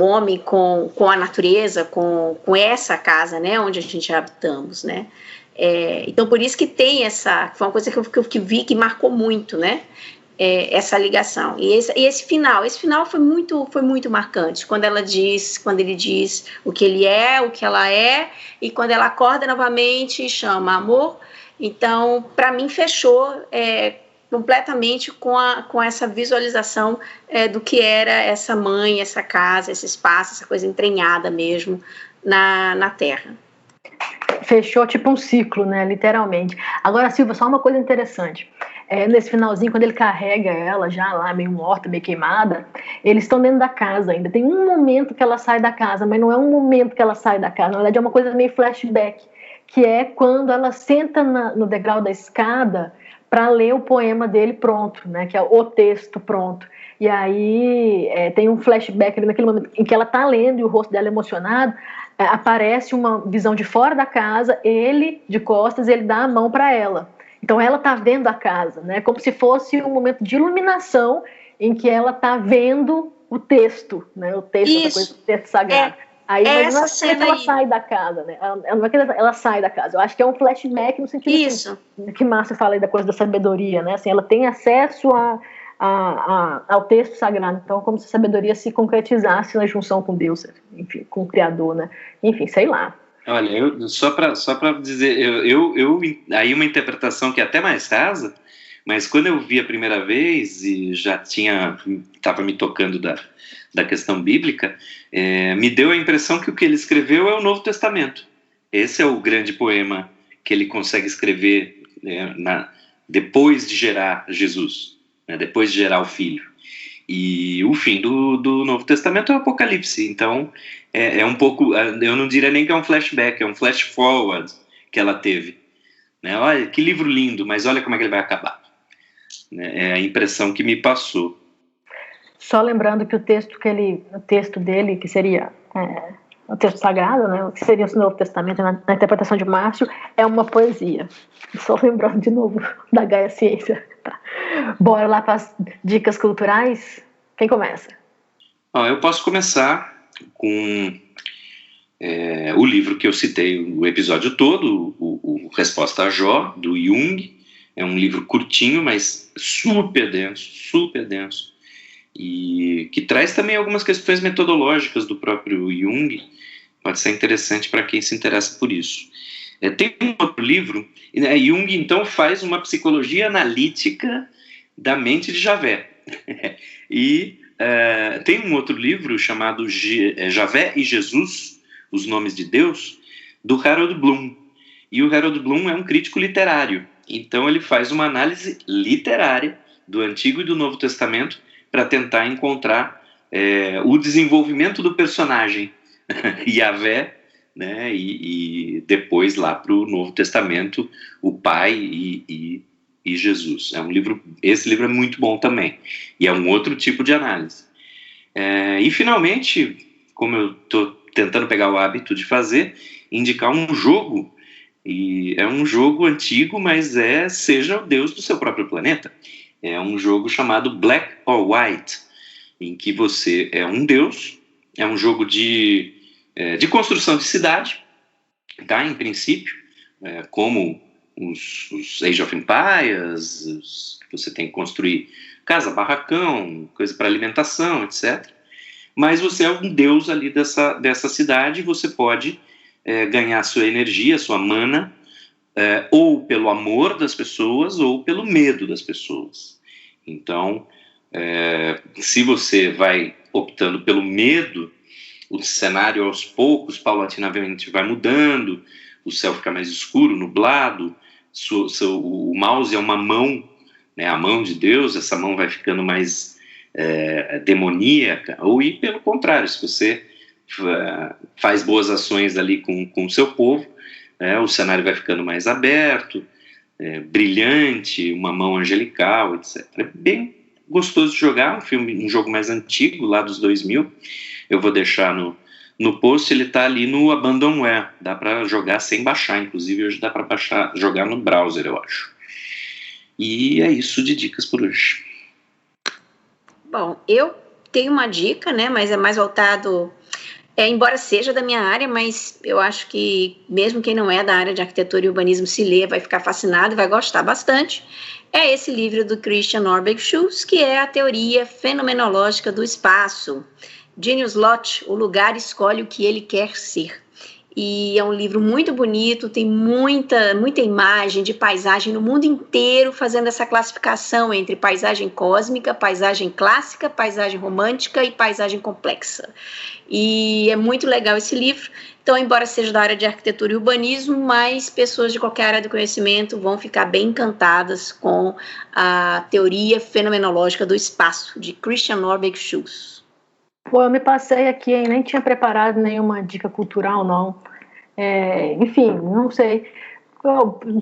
homem com a natureza, com essa casa, né, onde a gente habitamos, né? Então, por isso que tem foi uma coisa que eu vi que marcou muito, né? Essa ligação. E esse final foi muito marcante, quando ele diz o que ele é, o que ela é, e quando ela acorda novamente e chama amor. Então, para mim, fechou completamente com essa visualização do que era essa mãe, essa casa, esse espaço, essa coisa entranhada mesmo na Terra. Fechou tipo um ciclo, né, literalmente. Agora, Silvia, só uma coisa interessante. Nesse finalzinho, quando ele carrega ela já lá, meio morta, meio queimada, eles estão dentro da casa ainda. Tem um momento que ela sai da casa, mas não é um momento que ela sai da casa. Na verdade, é uma coisa meio flashback, que é quando ela senta no degrau da escada para ler o poema dele pronto, né, que é o texto pronto. E aí tem um flashback ali naquele momento em que ela está lendo e o rosto dela emocionado. aparece uma visão de fora da casa, ele de costas, ele dá a mão para ela. Então ela está vendo a casa, né? Como se fosse um momento de iluminação em que ela está vendo o texto, né? O texto, essa coisa do texto sagrado. Aí, mas não é que ela sai da casa, né? Não é que ela sai da casa. Eu acho que é um flashback no sentido assim, que Márcia fala aí da coisa da sabedoria, né? Assim, ela tem acesso ao texto sagrado. Então, como se a sabedoria se concretizasse na junção com Deus, enfim, com o Criador, né? Enfim, sei lá. Olha, só para dizer, aí uma interpretação que é até mais rasa, mas quando eu vi a primeira vez e já estava me tocando da questão bíblica, me deu a impressão que o que ele escreveu é o Novo Testamento. Esse é o grande poema que ele consegue escrever depois de gerar Jesus, né, depois de gerar o Filho. E o fim do Novo Testamento é o Apocalipse. Então, é um pouco, eu não diria nem que é um flashback, é um flash forward que ela teve. Né? Olha, que livro lindo, mas olha como é que ele vai acabar. É a impressão que me passou. Só lembrando que o texto dele, que seria o texto sagrado, né, o que seria o Novo Testamento, na interpretação de Márcio, é uma poesia. Só lembrando de novo da Gaia Ciência. Tá. Bora lá para as dicas culturais? Quem começa? Eu posso começar com o livro que eu citei no episódio todo, o Resposta a Jó, do Jung. É um livro curtinho, mas super denso, e que traz também algumas questões metodológicas do próprio Jung. Pode ser interessante para quem se interessa por isso. Tem um outro livro, Jung então faz uma psicologia analítica da mente de Javé. E tem um outro livro chamado Javé e Jesus, Os Nomes de Deus, do Harold Bloom. E o Harold Bloom é um crítico literário. Então ele faz uma análise literária do Antigo e do Novo Testamento para tentar encontrar o desenvolvimento do personagem Yahvé, né, e depois lá para o Novo Testamento, o Pai e Jesus. Esse livro é muito bom também, e é um outro tipo de análise. E finalmente, como eu estou tentando pegar o hábito de fazer, indicar um jogo. E é um jogo antigo, mas seja o Deus do seu próprio planeta. É um jogo chamado Black or White, em que você é um Deus. É um jogo de construção de cidade, tá? Em princípio, como os Age of Empires, você tem que construir casa, barracão, coisa para alimentação, etc. Mas você é um Deus ali dessa cidade, e você pode ganhar sua energia, sua mana, ou pelo amor das pessoas ou pelo medo das pessoas. Então, se você vai optando pelo medo, o cenário aos poucos, paulatinamente vai mudando, o céu fica mais escuro, nublado, o mouse é uma mão, né, a mão de Deus, essa mão vai ficando mais demoníaca, ou pelo contrário, se você faz boas ações ali com o seu povo, o cenário vai ficando mais aberto, brilhante, uma mão angelical, etc. É bem gostoso de jogar, um jogo mais antigo, lá dos 2000, eu vou deixar no post, ele está ali no Abandonware, dá para jogar sem baixar, inclusive hoje dá para jogar no browser, eu acho. E é isso de dicas por hoje. Bom, eu tenho uma dica, né, mas é mais voltado... embora seja da minha área, mas eu acho que mesmo quem não é da área de arquitetura e urbanismo se ler, vai ficar fascinado e vai gostar bastante. É esse livro do Christian Norberg Schulz, que é a teoria fenomenológica do espaço. Genius Lot, o lugar escolhe o que ele quer ser. E é um livro muito bonito, tem muita imagem de paisagem no mundo inteiro, fazendo essa classificação entre paisagem cósmica, paisagem clássica, paisagem romântica e paisagem complexa. E é muito legal esse livro. Então, embora seja da área de arquitetura e urbanismo, mas pessoas de qualquer área do conhecimento vão ficar bem encantadas com a teoria fenomenológica do espaço, de Christian Norberg Schulz. Pô, eu me passei aqui, hein? Nem tinha preparado nenhuma dica cultural, não. Enfim, não sei.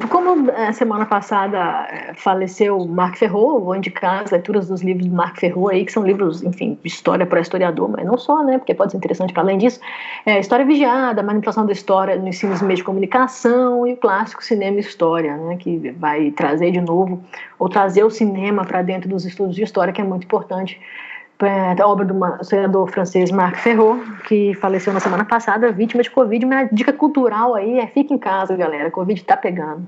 Como semana passada faleceu Marc Ferrot, vou indicar as leituras dos livros do Marc Ferrot aí, que são livros, enfim, de história para historiador, mas não só, né, porque pode ser interessante para além disso. História Vigiada, Manipulação da História no Ensino dos Meios de Comunicação, e o clássico Cinema e História, né, que vai trazer de novo, ou trazer o cinema para dentro dos estudos de história, que é muito importante. Da obra do historiador francês Marc Ferrot, que faleceu na semana passada, vítima de Covid. Uma dica cultural aí é: fique em casa, galera, Covid tá pegando.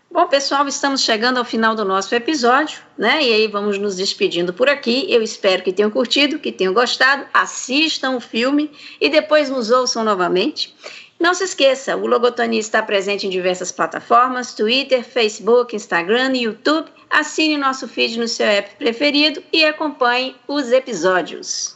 Bom, pessoal, estamos chegando ao final do nosso episódio, né? E aí vamos nos despedindo por aqui. Eu espero que tenham curtido, que tenham gostado, assistam o filme e depois nos ouçam novamente. Não se esqueça, o Logotonia está presente em diversas plataformas: Twitter, Facebook, Instagram e YouTube. Assine nosso feed no seu app preferido e acompanhe os episódios.